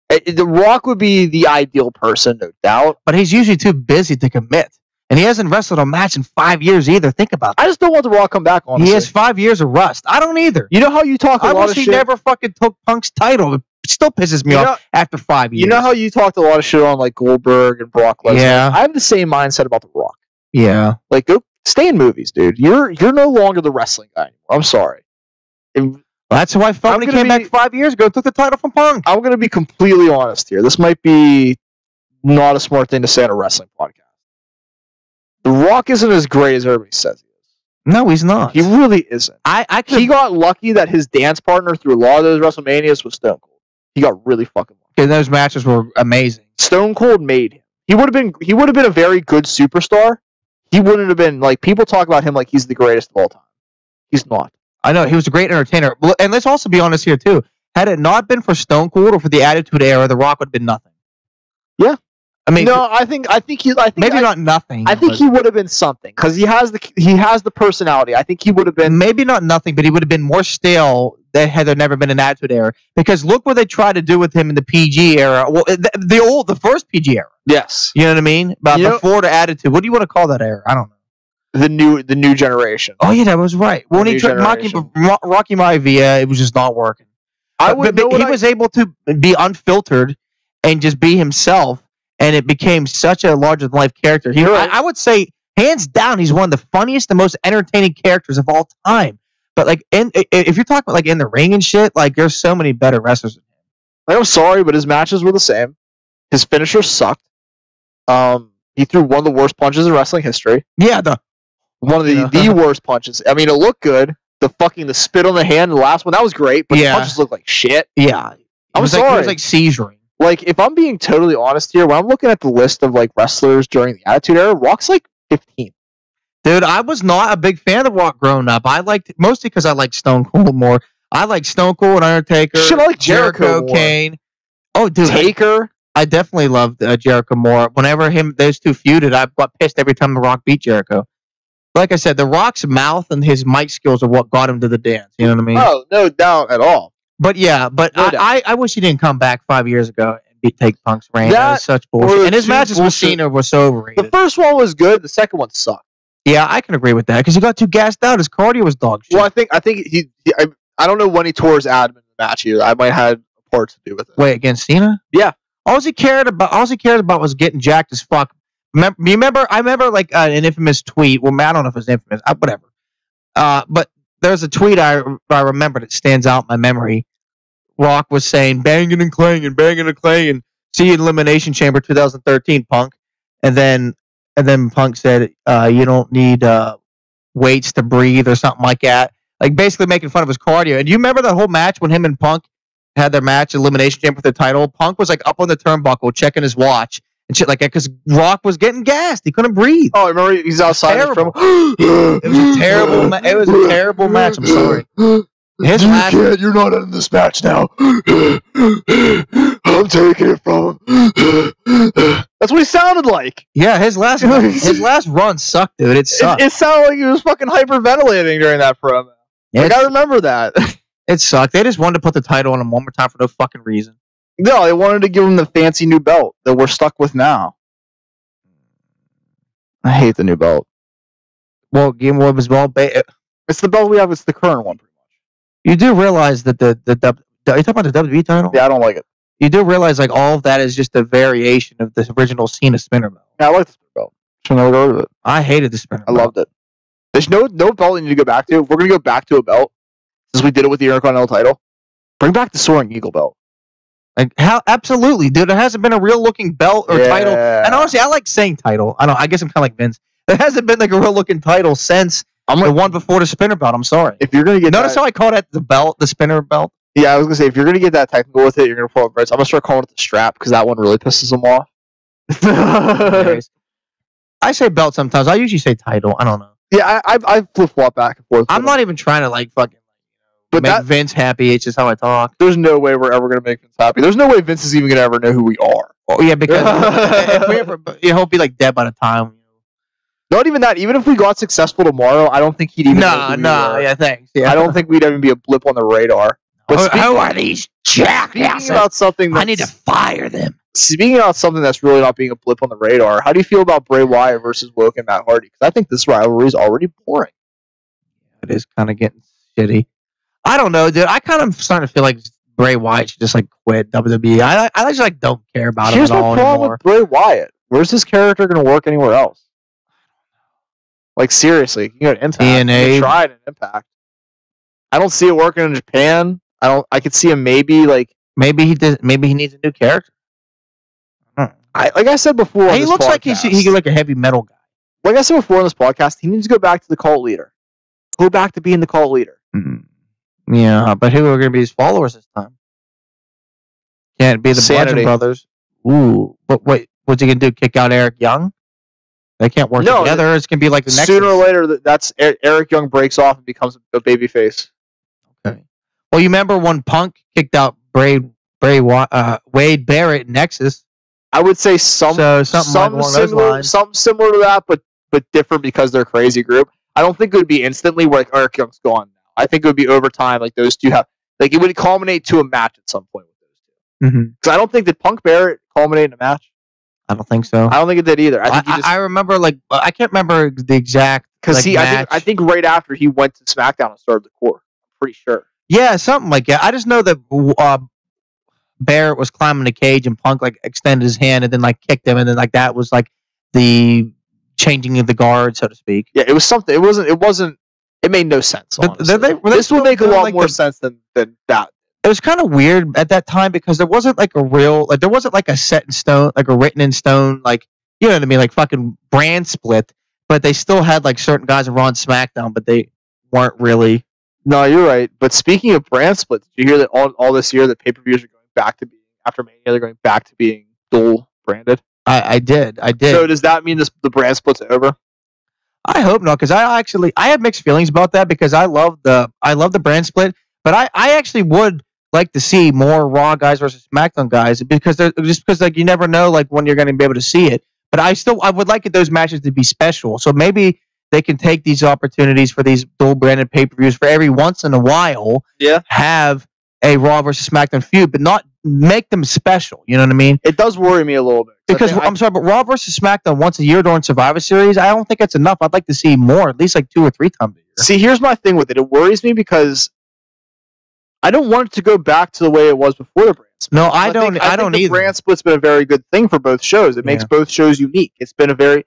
B: The Rock would be the ideal person, no doubt.
A: But he's usually too busy to commit. And he hasn't wrestled a match in 5 years either. Think about that.
B: I just don't want The Rock to come back, honestly.
A: He has 5 years of rust. I don't either.
B: You know how you talk a lot of shit?
A: He never fucking took Punk's title. It still pisses me off after 5 years.
B: You know how you talked a lot of shit on like Goldberg and Brock Lesnar?
A: Yeah.
B: I have the same mindset about The Rock.
A: Yeah.
B: Like, go stay in movies, dude. You're no longer the wrestling guy anymore. I'm sorry.
A: That's why Phony came back 5 years ago, took the title from Punk.
B: I'm going to be completely honest here. This might be not a smart thing to say on a wrestling podcast. The Rock isn't as great as everybody says he is.
A: No, he's not.
B: He really isn't.
A: He
B: got lucky that his dance partner through a lot of those WrestleManias was Stone Cold. He got really fucking lucky.
A: And those matches were amazing.
B: Stone Cold made him. He would have been a very good superstar. He wouldn't have been like people talk about him like he's the greatest of all time. He's not.
A: I know, he was a great entertainer. And let's also be honest here, too. Had it not been for Stone Cold or for the Attitude Era, The Rock would have been nothing.
B: Yeah.
A: I mean,
B: no, I think
A: not nothing.
B: I think he would have been something because he has the personality. I think he would have been
A: maybe not nothing, but he would have been more stale than had there never been an Attitude Era. Because look what they tried to do with him in the PG era. Well, the first PG era.
B: Yes.
A: You know what I mean? Before the Attitude. What do you want to call that era? I don't know.
B: The new generation.
A: Oh yeah, that was right. When he tried Rocky Maivia, it was just not working. He was able to be unfiltered and just be himself, and it became such a larger than life character. I would say, hands down, he's one of the funniest and most entertaining characters of all time. But like, if you're talking about like in the ring and shit, like there's so many better wrestlers than him.
B: Like, I'm sorry, but his matches were the same. His finishers sucked. He threw one of the worst punches in wrestling history.
A: Yeah,
B: one of the worst punches. I mean, it looked good. The spit on the hand, the last one, that was great, but the punches looked like shit.
A: Yeah.
B: I'm sorry.
A: It was like seizuring.
B: Like, if I'm being totally honest here, when I'm looking at the list of like wrestlers during the Attitude Era, Rock's like 15.
A: Dude, I was not a big fan of Rock growing up. I liked mostly because I liked Stone Cold more. I like Stone Cold, Undertaker,
B: I like Jericho
A: Kane. Oh, dude,
B: Taker.
A: I definitely loved Jericho more. Whenever those two feuded, I got pissed every time The Rock beat Jericho. Like I said, The Rock's mouth and his mic skills are what got him to the dance. You know what I mean?
B: Oh, no doubt at all.
A: But yeah, I wish he didn't come back 5 years ago and take Punk's reign. That was such bullshit. And his matches with Cena were so overrated.
B: The first one was good. The second one sucked.
A: Yeah, I can agree with that because he got too gassed out. His cardio was dog shit.
B: Well, I think I don't know when he tore his abdomen in the match either. I might have had a part to do with it.
A: Wait, against Cena?
B: Yeah.
A: All he cared about was getting jacked as fuck. I remember like an infamous tweet. Well, I don't know if it's infamous. Whatever. But there's a tweet I remember that stands out in my memory. Rock was saying, banging and clanging, see you in Elimination Chamber 2013, Punk. And then Punk said, you don't need weights to breathe or something like that. Like basically making fun of his cardio. And do you remember that whole match when him and Punk had their match, Elimination Chamber for the title? Punk was like up on the turnbuckle checking his watch. and shit like that because Rock was getting gassed. He couldn't breathe.
B: Oh, I remember he's outside
A: Terrible.
B: from.
A: It was a terrible. It was a terrible match. I'm sorry. His last.
B: You're not in this match now. I'm taking it from him. That's what he sounded like.
A: Yeah, his last run sucked, dude. It sucked.
B: It sounded like he was fucking hyperventilating during that promo. Like, I remember that.
A: It sucked. They just wanted to put the title on him one more time for no fucking reason.
B: No, they wanted to give him the fancy new belt that we're stuck with now. I hate the new belt.
A: Well, Game Boy was
B: It's the belt we have. It's the current one, pretty much.
A: You do realize that are you talking about the WWE title?
B: Yeah, I don't like it.
A: You do realize like all of that is just a variation of the original Cena spinner belt.
B: Yeah, I like the spinner belt. Should never go rid of it.
A: I hated the spinner belt.
B: I loved it. There's no belt you need to go back to. If we're gonna go back to a belt, since we did it with the Intercontinental title, bring back the Soaring Eagle belt.
A: Like how? Absolutely, dude. There hasn't been a real looking belt or title. And honestly, I like saying title. I guess I'm kind of like Vince. There hasn't been like a real looking title since the one before the spinner belt. I'm sorry.
B: If you're gonna get
A: notice how I call that the belt, the spinner belt.
B: Yeah, I was gonna say if you're gonna get that technical with it, you're gonna pull up Vince. I'm gonna start calling it the strap because that one really pisses them off.
A: I say belt sometimes. I usually say title. I don't know.
B: Yeah, I flip flop back and forth.
A: I'm not even trying to like fucking. But make Vince happy. It's just how I talk.
B: There's no way we're ever gonna make Vince happy. There's no way Vince is even gonna ever know who we are.
A: Oh yeah, because if we ever, he'll be like dead by the time.
B: Not even that. Even if we got successful tomorrow, I don't think he'd even.
A: No. Yeah, thanks. Yeah.
B: I don't think we'd even be a blip on the radar.
A: But who are these jackasses?
B: About something
A: I need to fire them.
B: Speaking about something that's really not being a blip on the radar, how do you feel about Bray Wyatt versus Woke and Matt Hardy? Because I think this rivalry is already boring.
A: It is kind of getting shitty. I don't know, dude. I kind of starting to feel like Bray Wyatt should just like quit WWE. I just like don't care about him at all anymore. Here's the problem with
B: Bray Wyatt. Where's his character going to work anywhere else? Like seriously, you can go to Impact.
A: TNA.
B: Try it in Impact. I don't see it working in Japan. I could see him maybe
A: he needs a new character.
B: Like I said before,
A: he looks like he's like a heavy metal guy.
B: Like I said before on this podcast, he needs to go back to the cult leader. Go back to being the cult leader.
A: Mm-hmm. Yeah, but who are going to be his followers this time? Can't be the Bludgeon Brothers. Ooh, but wait, what's he going to do? Kick out Eric Young? They can't work together. It's going to be like the next.
B: Sooner or later, that's Eric Young breaks off and becomes a babyface.
A: Okay. Well, you remember when Punk kicked out Wade Barrett in Nexus?
B: I would say something similar to that, but different because they're a crazy group. I don't think it would be instantly where like Eric Young's gone now. I think it would be over time. Like those two have, like it would culminate to a match at some point with those two. Because I don't think that Punk Barrett culminated in a match.
A: I don't think so.
B: I don't think it did either.
A: I remember like I can't remember the exact
B: because I think right after he went to SmackDown and started the Core. I'm pretty sure. Yeah,
A: something like that. I just know that Barrett was climbing the cage and Punk like extended his hand and then like kicked him and then like that was like the changing of the guard, so to speak.
B: Yeah, it was something. It wasn't. It made no sense. This would make a lot more sense than that.
A: It was kind of weird at that time because there wasn't like a real, like there wasn't like a set in stone, like a written in stone, like you know what I mean, like fucking brand split. But they still had like certain guys that were on SmackDown, but they weren't really.
B: No, you're right. But speaking of brand split, did you hear that all this year that pay-per-views are going back to being after Mania, they're going back to being dual branded?
A: I did.
B: So does that mean the brand split's over?
A: I hope not, because I have mixed feelings about that because I love the brand split, but I actually would like to see more Raw guys versus SmackDown guys because like you never know like when you're going to be able to see it. But I would like those matches to be special. So maybe they can take these opportunities for these dual branded pay-per-views for every once in a while.
B: Yeah.
A: Have a Raw versus SmackDown feud, but not make them special. You know what I mean?
B: It does worry me a little bit.
A: Because I'm sorry, but Raw versus SmackDown once a year during Survivor Series, I don't think that's enough. I'd like to see more, at least like 2 or 3 times a year.
B: See, here's my thing with it. It worries me because I don't want it to go back to the way it was before the brand split.
A: No, I don't
B: think
A: either.
B: The brand split's been a very good thing for both shows. It makes both shows unique. It's been a very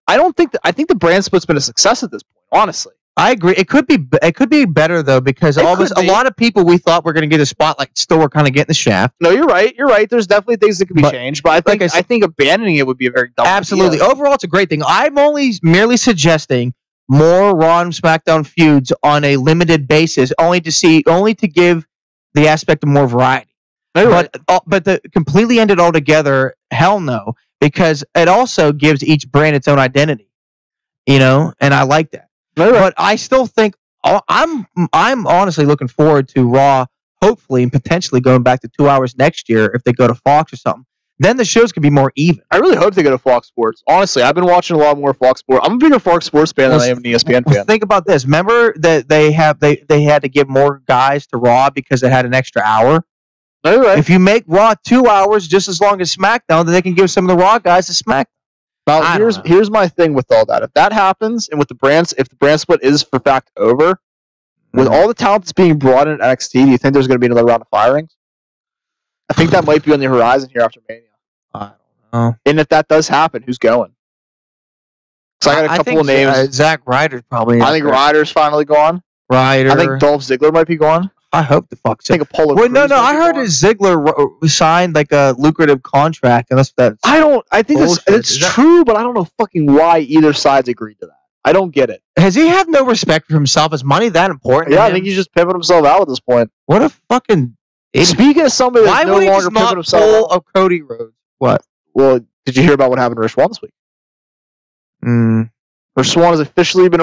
B: I think the brand split's been a success at this point, honestly.
A: I agree. It could be better though because a lot of people we thought were going to get a spotlight still were kind of getting the shaft.
B: No, you're right. There's definitely things that could be changed, but I think abandoning it would be a very dumb
A: absolutely.
B: idea.
A: Overall, it's a great thing. I'm only merely suggesting more Raw and SmackDown feuds on a limited basis, only to give the aspect of more variety.
B: No,
A: but to completely end it all together, hell no. because it also gives each brand its own identity, and I like that.
B: Right.
A: But I still think I'm honestly looking forward to Raw, hopefully and potentially going back to 2 hours next year if they go to Fox or something. Then the shows can be more even.
B: I really hope they go to Fox Sports. Honestly, I've been watching a lot more Fox Sports. I'm a bigger Fox Sports fan than I am an ESPN fan.
A: Think about this. Remember that they had to give more guys to Raw because they had an extra hour?
B: Right.
A: If you make Raw 2 hours just as long as SmackDown, then they can give some of the Raw guys to SmackDown.
B: Now, here's my thing with all that. If that happens, and if the brand split is for fact over, with all the talent that's being brought in at NXT, do you think there's going to be another round of firings? I think that might be on the horizon here after Mania.
A: I don't know.
B: And if that does happen, who's going? Because I got a couple of names.
A: Zack Ryder's probably.
B: I think Ryder's finally gone.
A: Ryder.
B: I think Dolph Ziggler might be gone.
A: I hope the fuck.
B: I think Apollo.
A: Wait, no. I heard that Ziggler signed like a lucrative contract, unless that's.
B: I think it's true, but I don't know fucking why either side's agreed to that. I don't get it.
A: Has he have no respect for himself? Is money that important?
B: Yeah, I think he's just pimping himself out at this point.
A: What a fucking idiot.
B: Speaking of somebody that's no longer pimping himself out.
A: Why would he just not pull a Cody Rhodes? What?
B: Well, did you hear about what happened to Rich Swann this week? Rich Swann has officially been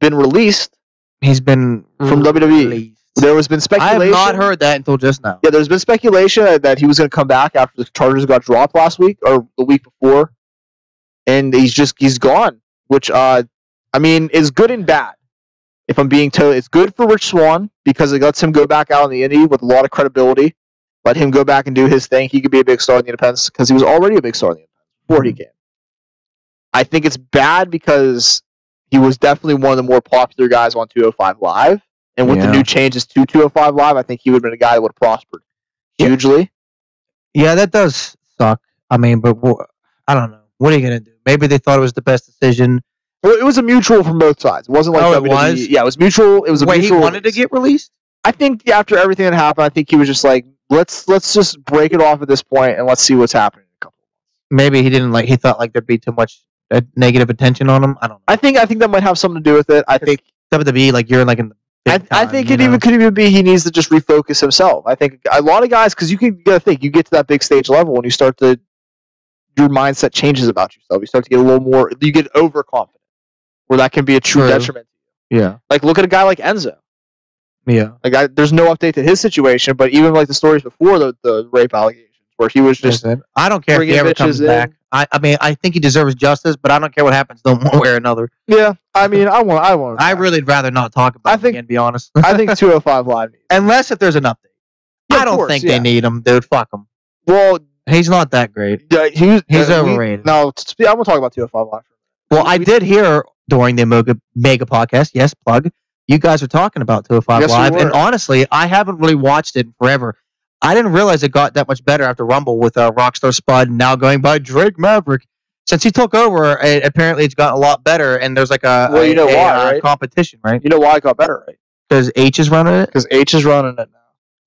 B: released.
A: He's been
B: from WWE. There has been speculation.
A: I have not heard that until just now.
B: Yeah, there's been speculation that he was going to come back after the charges got dropped last week or the week before, and he's gone. Which is good and bad. If I'm being told, it's good for Rich Swann because it lets him go back out in the indie with a lot of credibility. Let him go back and do his thing. He could be a big star in the independents because he was already a big star in the independents before he came. I think it's bad because he was definitely one of the more popular guys on 205 Live. And with the new changes to 205 Live, I think he would have been a guy that would have prospered hugely.
A: Yeah, that does suck. I mean, but I don't know. What are you going to do? Maybe they thought it was the best decision.
B: Well, it was a mutual from both sides. It wasn't like WWE.
A: It was?
B: Yeah, it was mutual. It was a mutual.
A: He wanted to get released?
B: I think after everything that happened, I think he was just like, let's just break it off at this point and let's see what's happening in a couple of months.
A: Maybe he didn't he thought like there'd be too much negative attention on him. I don't know.
B: I think that might have something to do with it. I think
A: WWE, you're in the
B: I think it could even be he needs to just refocus himself. I think a lot of guys, because you gotta think, you get to that big stage level when you start to, your mindset changes about yourself. You start to get a little more, you get overconfident, where that can be a true detriment to you.
A: Yeah.
B: Look at a guy like Enzo.
A: Yeah.
B: There's no update to his situation, but even the stories before the rape allegations, where he was just,
A: I don't care if he ever comes back. I mean, I think he deserves justice, but I don't care what happens one way or another.
B: Yeah, I mean, I want.
A: I really would rather not talk about it again, to be honest.
B: I think 205 Live needs him.
A: Unless if there's an update. Yeah, I don't think they need him, dude. Fuck him.
B: Well,
A: he's not that great.
B: He's
A: overrated.
B: I'm going to talk about 205 Live.
A: Well, I did hear during the Mega podcast, yes, plug, you guys were talking about 205 Live, and honestly, I haven't really watched it in forever. I didn't realize it got that much better after Rumble with Rockstar Spud now going by Drake Maverick. Since he took over, apparently it's gotten a lot better, and there's a competition, right?
B: You know why it got better, right?
A: Because H is running it?
B: Because H is running it now.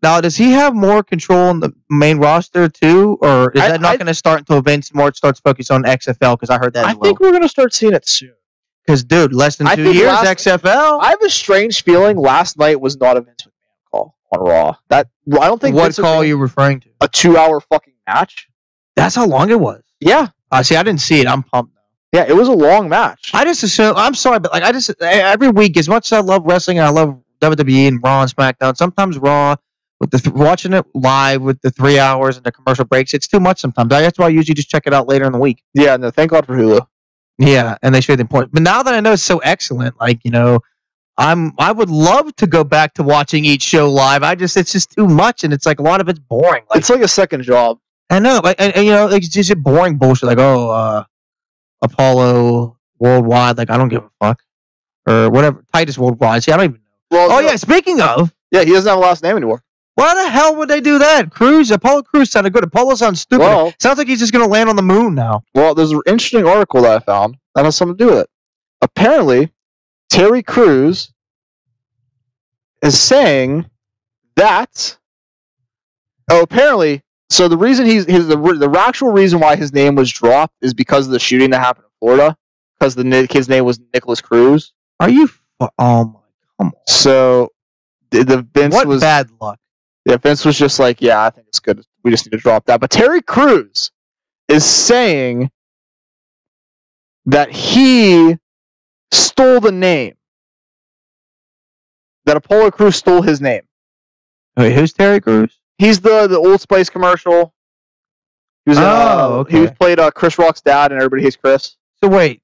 A: Now, does he have more control in the main roster, too? Or is that not going to start until Vince more starts focusing on XFL? Because I heard that
B: I think we're going to start seeing it soon.
A: Because, dude, less than 2 years, XFL.
B: I have a strange feeling last night was not a Vince McMahon call on Raw. I don't think.
A: What call are you referring to?
B: A 2-hour fucking match.
A: That's how long it was.
B: Yeah.
A: See, I didn't see it. I'm pumped now.
B: Yeah, it was a long match.
A: I just assume. I'm sorry, but every week, as much as I love wrestling and I love WWE and Raw and SmackDown, sometimes Raw with watching it live with the 3 hours and the commercial breaks, it's too much sometimes. That's why I usually just check it out later in the week.
B: Yeah, no, thank God for Hulu.
A: Yeah, and they show the point. But now that I know it's so excellent, I would love to go back to watching each show live. It's just too much, and it's a lot of it's boring.
B: It's like a second job.
A: I know, it's just boring bullshit. Apollo Worldwide, I don't give a fuck, or whatever. Titus Worldwide. See, I don't even know. Well, yeah. Speaking of,
B: he doesn't have a last name anymore.
A: Why the hell would they do that? Apollo Crews sounded good. Apollo sounds stupid. Well, sounds like he's just going to land on the moon now.
B: Well, there's an interesting article that I found that has something to do with it. Apparently, Terry Crews is saying that. Oh, apparently. So the reason the actual reason why his name was dropped is because of the shooting that happened in Florida. Because the kid's name was Nicholas Cruz.
A: Are you? Oh my! Come on.
B: So the Vince
A: what
B: was
A: bad luck.
B: Yeah, Vince was just like, yeah, I think it's good. We just need to drop that. But Terry Crews is saying that he stole the name. That Apollo Crews stole his name.
A: Wait, who's Terry Crews?
B: He's the Old Spice commercial. He was,
A: okay.
B: He played Chris Rock's dad, and Everybody Hates Chris.
A: So wait,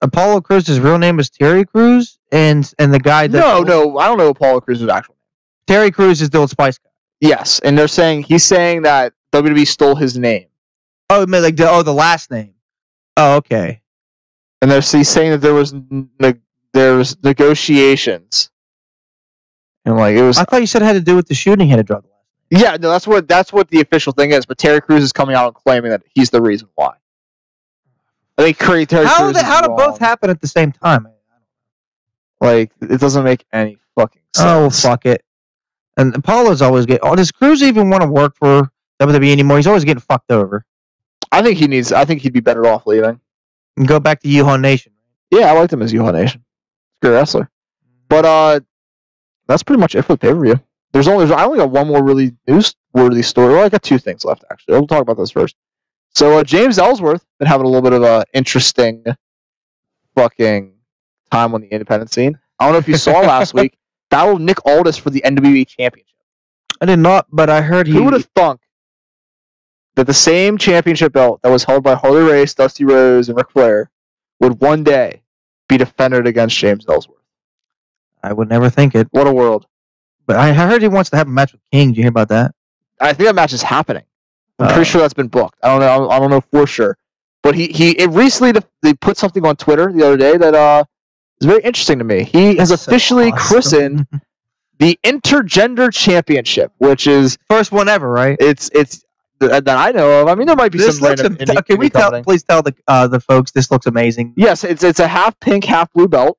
A: Apollo Crews' real name is Terry Crews, and the guy that
B: No, I don't know Apollo Crews' actual name.
A: Terry Crews is the Old Spice guy.
B: Yes, and he's saying that WWE stole his name.
A: Oh, I mean, like the last name. Oh, okay.
B: And he's saying that there was negotiations, and like it was.
A: I thought you said it had to do with the shooting. He had to draw the last
B: name. Yeah, no, that's what the official thing is. But Terry Crews is coming out and claiming that he's the reason why. I think Terry Crews.
A: How did both happen at the same time?
B: Like it doesn't make any fucking sense.
A: Oh, fuck it. And Apollo's always getting. Oh, does Crews even want to work for WWE anymore? He's always getting fucked over.
B: I think he'd be better off leaving
A: and go back to Yuhan Nation.
B: Yeah, I liked him as Yuhan Nation. He's a good wrestler. But that's pretty much it for the pay-per-view. I only got one more really newsworthy story. Well, I got two things left actually. We'll talk about this first. So James Ellsworth been having a little bit of a interesting fucking time on the independent scene. I don't know if you saw last week. Battled Nick Aldis for the NWA Championship.
A: I did not, but I heard
B: Who would have thunk that the same championship belt that was held by Harley Race, Dusty Rhodes, and Ric Flair would one day be defended against James Ellsworth?
A: I would never think it.
B: What a world.
A: But I heard he wants to have a match with King. Did you hear about that?
B: I think that match is happening. I'm pretty sure that's been booked. I don't know for sure. But he recently they put something on Twitter the other day that is very interesting to me. He has officially christened the Intergender Championship, which is
A: first one ever, right?
B: It's that I know of. I mean, there might be some random.
A: Can we please tell the folks this looks amazing?
B: Yes, it's a half pink, half blue belt.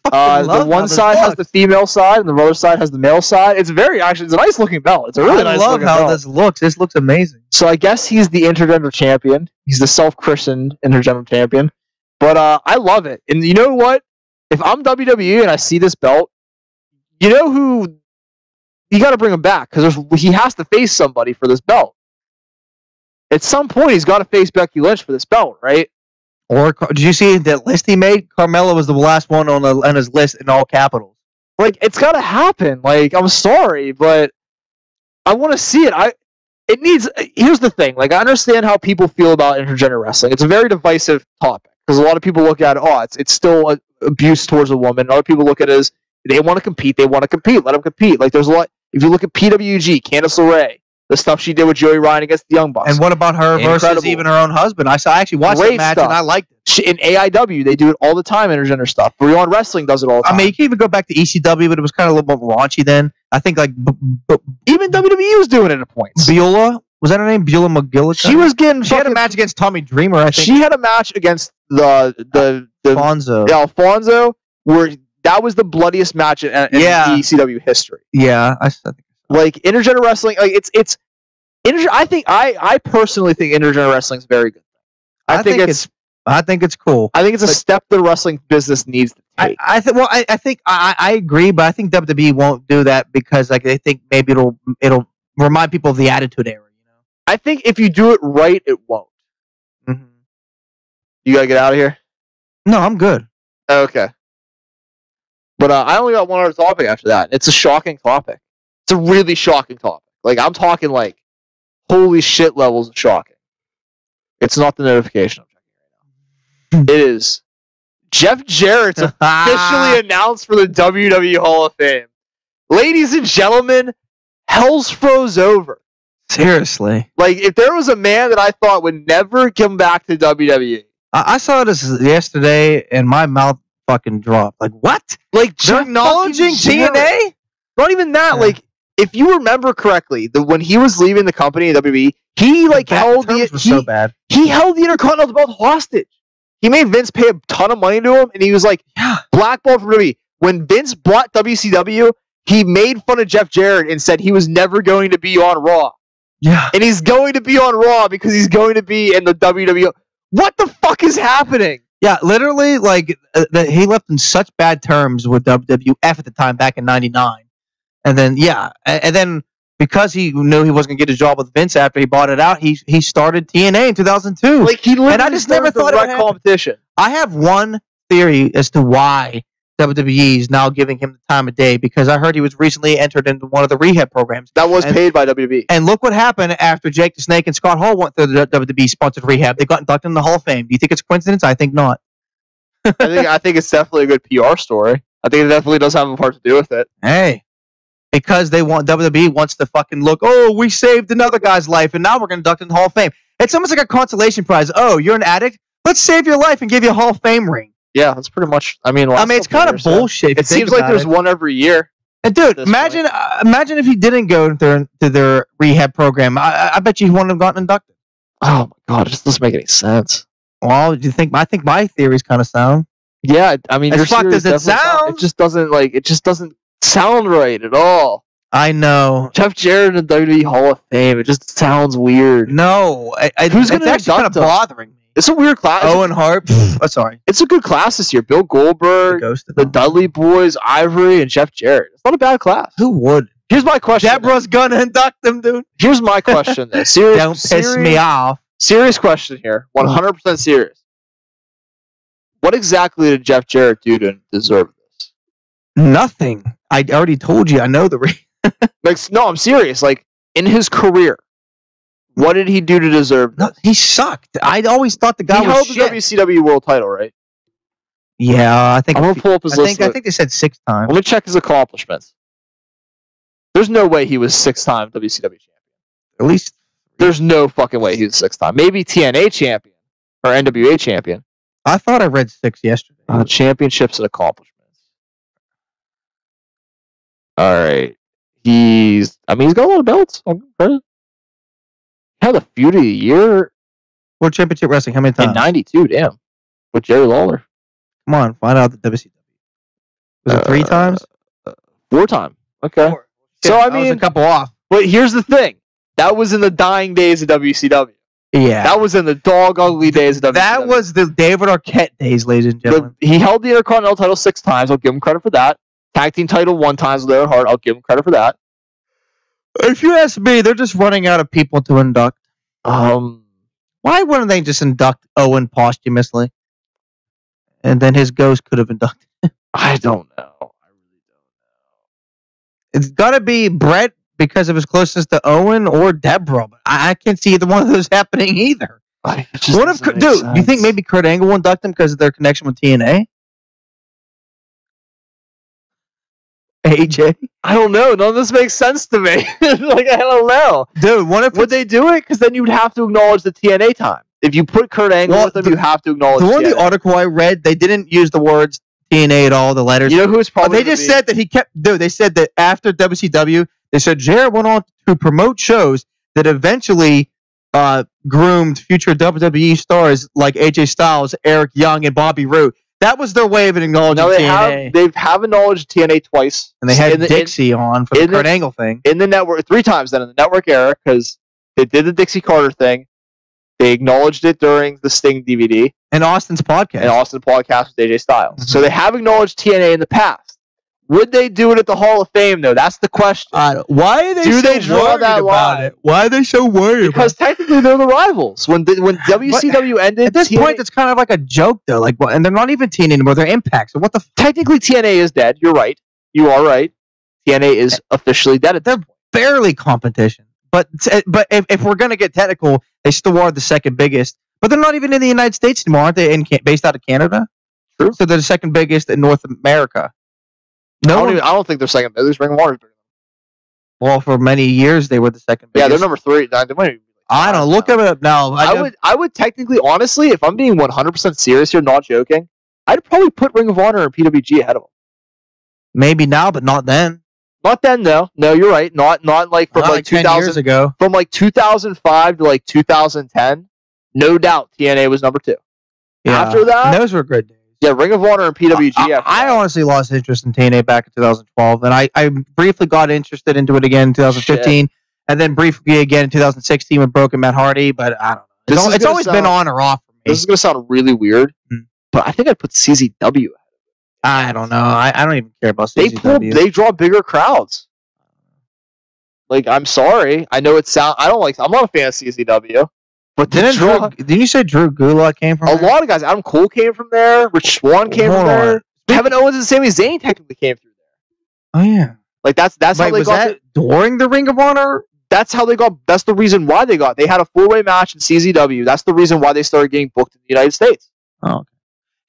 B: The one side has the female side, and the other side has the male side. It's it's a nice looking belt. It's a really nice looking belt. I love how
A: this looks. This looks amazing.
B: So I guess he's the intergender champion. He's the self-christened intergender champion. But I love it. And you know what? If I'm WWE and I see this belt, you know who? You got to bring him back because he has to face somebody for this belt. At some point, he's got to face Becky Lynch for this belt, right?
A: Or did you see that list he made? Carmella was the last one on his list in all capitals.
B: Like, it's got to happen. Like, I'm sorry, but I want to see it. Here's the thing. Like, I understand how people feel about intergender wrestling. It's a very divisive topic because a lot of people look at it, it's still abuse towards a woman. Other people look at it as they want to compete. They want to compete. Let them compete. Like, there's a lot. If you look at PWG, Candice LeRae, the stuff she did with Joey Ryan against the Young Bucks.
A: And what about her versus even her own husband? I actually watched that match and I liked it.
B: In AIW, they do it all the time, intergender stuff. Beyond Wrestling does it all the time.
A: I mean, you can even go back to ECW, but it was kind of a little more raunchy then. I think like
B: even WWE was doing it at points.
A: Beulah, was that her name? Beulah McGillicuddy?
B: She had
A: a match against Tommy Dreamer, I think.
B: She had a match against the
A: Alfonso.
B: Yeah, Alfonso, where that was the bloodiest match in ECW history.
A: Yeah, I think
B: like intergender wrestling, like it's I personally think intergender wrestling is very good. I think it's
A: cool.
B: I think it's a step the wrestling business needs to take.
A: I agree, but I think WWE won't do that because like they think maybe it'll remind people of the Attitude Era. You know,
B: I think if you do it right, it won't.
A: Mm-hmm.
B: You gotta get out of here.
A: No, I'm good.
B: Okay, but I only got one other topic after that. It's a shocking topic. It's a really shocking topic. Like I'm talking like holy shit levels of shocking. It's not the notification I'm checking right now. It is Jeff Jarrett's officially announced for the WWE Hall of Fame. Ladies and gentlemen, hell's froze over.
A: Seriously.
B: Like, if there was a man that I thought would never come back to WWE.
A: I saw this yesterday and my mouth fucking dropped. Like, what?
B: Like, they're acknowledging TNA? Not even that. Yeah. Like, if you remember correctly, when he was leaving the company in WWE, he held the Intercontinental belt hostage. He made Vince pay a ton of money to him, and he was like blackballed from WWE. When Vince bought WCW, he made fun of Jeff Jarrett and said he was never going to be on Raw.
A: Yeah,
B: and he's going to be on Raw because he's going to be in the WWE. What the fuck is happening?
A: Yeah, literally, like he left in such bad terms with WWF at the time back in '99. And then, and then because he knew he wasn't going to get a job with Vince after he bought it out, he started TNA in 2002.
B: Like he literally
A: and I just never thought it would happen.
B: competition.
A: I have one theory as to why WWE is now giving him the time of day, because I heard he was recently entered into one of the rehab programs.
B: That was paid by WWE.
A: And look what happened after Jake the Snake and Scott Hall went through the WWE sponsored rehab. They got inducted in the Hall of Fame. Do you think it's a coincidence? I think not.
B: I think it's definitely a good PR story. I think it definitely does have a part to do with it.
A: Hey, because WWE wants to fucking look, oh, we saved another guy's life, and now we're going to induct in the Hall of Fame. It's almost like a consolation prize. Oh, you're an addict? Let's save your life and give you a Hall of Fame ring.
B: Yeah, that's pretty much. I mean,
A: it's kind of bullshit.
B: It seems like there's one every year.
A: And dude, imagine if he didn't go to their rehab program. I bet you he wouldn't have gotten inducted.
B: Oh my god, it just doesn't make any sense.
A: Well, do you think? I think my theory's kind of sound.
B: Yeah, I mean,
A: as fucked as it sounds,
B: it just doesn't sound right at all.
A: I know.
B: Jeff Jarrett in the WWE Hall of Fame. It just sounds weird.
A: No,
B: who's going to
A: actually kind of bothering me?
B: It's a weird class.
A: Owen Hart. Sorry.
B: It's a good class this year. Bill Goldberg, the Dudley Boys, Ivory, and Jeff Jarrett. It's not a bad class.
A: Who would?
B: Here's my question.
A: Deborah's going to induct them, dude.
B: Here's my question. Don't
A: piss me off.
B: Serious question here. 100% serious. What exactly did Jeff Jarrett do to deserve this?
A: Nothing. I already told you. I know the reason.
B: No, I'm serious. Like, in his career, what did he do to deserve this?
A: No, he sucked. I always thought the guy was shit.
B: He held the WCW World Title, right?
A: Yeah, I think.
B: I'm gonna pull up his list.
A: I think they said 6 times.
B: Let me check his accomplishments. There's no way he was 6-time WCW champion.
A: At least.
B: There's no fucking way he was 6-time. Maybe TNA champion or NWA champion.
A: I thought I read 6 yesterday.
B: Championships and accomplishments. All right. He's got a lot of belts. Had a feud of the year.
A: World Championship Wrestling, how many times?
B: In 92, damn. With Jerry Lawler.
A: Come on, find out the WCW. Was it 3 times?
B: 4 times. Okay.
A: 4.
B: So, I mean,
A: was a couple off.
B: But here's the thing. That was in the dying days of WCW.
A: Yeah.
B: That was in the dog ugly days of WCW.
A: That was the David Arquette days, ladies and gentlemen.
B: He held the Intercontinental title 6 times. I'll give him credit for that. Tag team title 1 time with Owen Hart. I'll give him credit for that.
A: If you ask me, they're just running out of people to induct. Why wouldn't they just induct Owen posthumously? And then his ghost could have inducted him.
B: I don't know. I really don't know.
A: It's got to be Brett because of his closeness to Owen or Deborah. But I can't see either one of those happening either. What if, dude, do you think maybe Kurt Angle will induct him because of their connection with TNA? AJ?
B: I don't know. None of this makes sense to me. Like, I don't know.
A: Dude, what if
B: would they do it? Because then you'd have to acknowledge the TNA time. If you put Kurt Angle with them, you have to acknowledge
A: the one the article I read, they didn't use the words TNA at all, the letters.
B: You know who it's probably
A: they just said that he kept... Dude, they said that after WCW, they said Jarrett went on to promote shows that eventually groomed future WWE stars like AJ Styles, Eric Young, and Bobby Roode. That was their way of acknowledging TNA.
B: They have acknowledged TNA twice.
A: And they had Dixie on for the Kurt Angle thing.
B: In the network, 3 times then in the network era, because they did the Dixie Carter thing. They acknowledged it during the Sting DVD.
A: And Austin's podcast.
B: And Austin's podcast with AJ Styles. Mm-hmm. So they have acknowledged TNA in the past. Would they do it at the Hall of Fame, though? That's the question.
A: Why are they
B: draw that line?
A: Why are they so worried
B: Because technically they're the rivals. When WCW ended...
A: At this point, it's kind of like a joke, though. And they're not even TNA anymore. They're Impact. So what the...
B: Technically, TNA is dead. You're right. You are right. TNA is officially dead at this point.
A: Barely competition. But if we're going to get technical, they still are the second biggest. But they're not even in the United States anymore, aren't they? Based out of Canada?
B: True.
A: So they're the second biggest in North America.
B: I don't think they're second. They're Ring of Honor.
A: Well, for many years they were the second biggest.
B: Yeah, they're number 3.
A: I don't know. Look it up now.
B: I would technically, honestly, if I'm being 100% serious here, not joking, I'd probably put Ring of Honor and PWG ahead of them.
A: Maybe now, but not then.
B: Not then, though. No, you're right. Not like from like
A: 10 years ago.
B: From like 2005 to like 2010, no doubt TNA was number 2.
A: Yeah.
B: After that,
A: those were good days.
B: Yeah, Ring of Honor and PWG.
A: I honestly lost interest in TNA back in 2012, and I briefly got interested into it again in 2015, and then briefly again in 2016 with Broken Matt Hardy, but I don't know. It's always been on or off for me.
B: This is going to sound really weird, but I think I'd put CZW.
A: I don't know. I don't even care about CZW.
B: They draw bigger crowds. Like, I'm sorry. I know I'm not a fan of CZW. But
A: didn't you say Drew Gulak came from
B: a
A: there?
B: lot of guys? Adam Cole came from there. Rich Swann came from there. Kevin Owens and Sami Zayn technically came through there.
A: Oh yeah.
B: Like that's how they got
A: during the Ring of Honor.
B: That's how they got. That's the reason why they got. They had a 4-way match in CZW. That's the reason why they started getting booked in the United States.
A: Oh. Okay.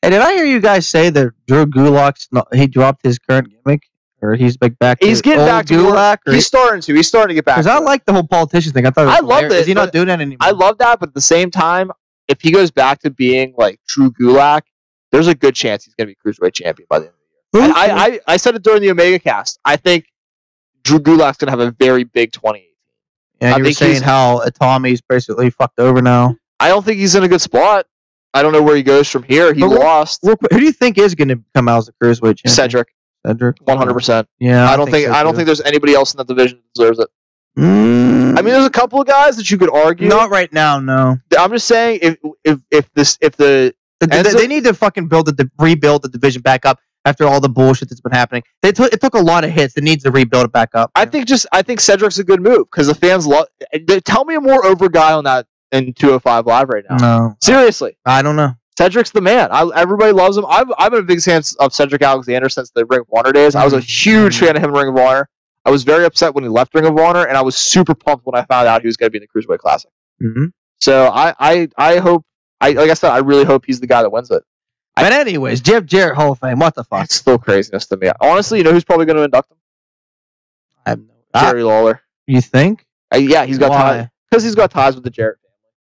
A: Hey, did I hear you guys say that Drew Gulak's he dropped his current gimmick, or he's back?
B: He's getting back to Gulak. He's starting to get back.
A: Because I like the whole politician thing. I thought
B: I love it.
A: Is he not doing that anymore?
B: I love that, but at the same time, if he goes back to being like true Gulak, there's a good chance he's going to be cruiserweight champion by the end of the year. I said it during the Omega Cast. I think Drew Gulak's going to have a very big 2018.
A: Yeah, you were saying how Tommy's basically fucked over now.
B: I don't think he's in a good spot. I don't know where he goes from here. He lost.
A: Who do you think is going to come out as a cruiserweight champion?
B: Cedric, 100%.
A: Yeah,
B: I don't think there's anybody else in that division that deserves it. I mean, there's a couple of guys that you could argue.
A: Not right now, no.
B: I'm just saying
A: they need to fucking rebuild the division back up after all the bullshit that's been happening. It took a lot of hits. It needs to rebuild it back up.
B: I think Cedric's a good move because the fans love. Tell me a more over guy on that in 205 Live right now.
A: No,
B: seriously,
A: I don't know.
B: Cedric's the man. Everybody loves him. I've been a big fan of Cedric Alexander since the Ring of Honor days. I was a huge fan of him in Ring of Honor. I was very upset when he left Ring of Honor, and I was super pumped when I found out he was going to be in the Cruiserweight Classic.
A: Mm-hmm.
B: So I hope, like I said, I really hope he's the guy that wins it.
A: But anyways, Jeff Jarrett Hall of Fame. What the fuck?
B: It's still craziness to me. Honestly, you know who's probably going to induct him?
A: I have no.
B: Jerry Lawler.
A: You think?
B: Yeah, he's got ties because he's got ties with the Jarrett family.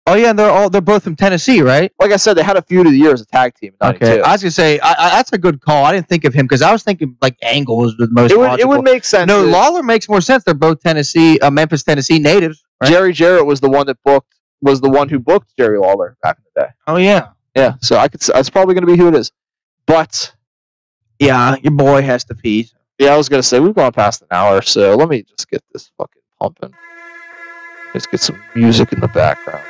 A: Oh yeah, and they're both from Tennessee, right?
B: Like I said, they had a feud of the year as a tag team.
A: Okay, I was gonna say that's a good call. I didn't think of him because I was thinking like Angle was the most.
B: It would make sense.
A: No, Lawler makes more sense. They're both Memphis, Tennessee natives. Right?
B: Jerry Jarrett was the one who booked Jerry Lawler back in the day.
A: Oh yeah,
B: yeah. So that's probably gonna be who it is. But
A: yeah, your boy has to pee.
B: Yeah, I was gonna say we've gone past an hour, so let me just get this fucking pumping. Let's get some music in the background.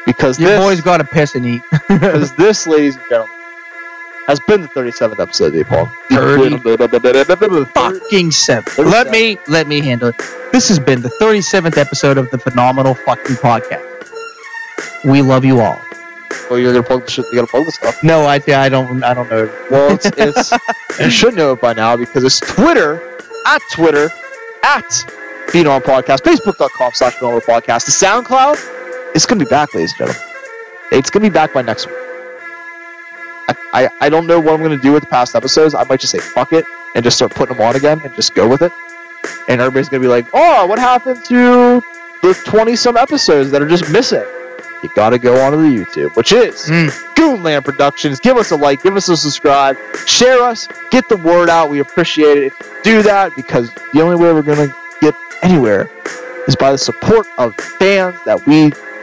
B: Because
A: your boy's got to piss and eat.
B: Because this, ladies and gentlemen, has been the 37th episode of the Paul.
A: 37. Let me handle it. This has been the 37th episode of the Phenomenal fucking Podcast. We love you all.
B: Well, you're gonna plug the shit. You gotta plug the stuff.
A: No, I don't know.
B: Well, it's you should know it by now because it's Twitter at Phenom Podcast, Facebook.com/Phenomenal Podcast. The SoundCloud. It's going to be back, ladies and gentlemen. It's going to be back by next week. I don't know what I'm going to do with the past episodes. I might just say fuck it and just start putting them on again and just go with it. And everybody's going to be like, oh, what happened to the 20-some episodes that are just missing? You got to go onto the YouTube, which is Goonland Productions. Give us a like, give us a subscribe, share us, get the word out. We appreciate it if you do that because the only way we're going to get anywhere is by the support of fans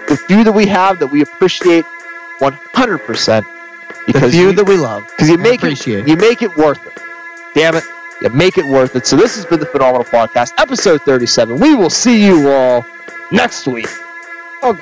B: the few that we have that we appreciate 100%. Because
A: the few that we love.
B: Because you make it worth it. Damn it. You make it worth it. So this has been the Phenomenal Podcast, episode 37. We will see you all next week. Oh,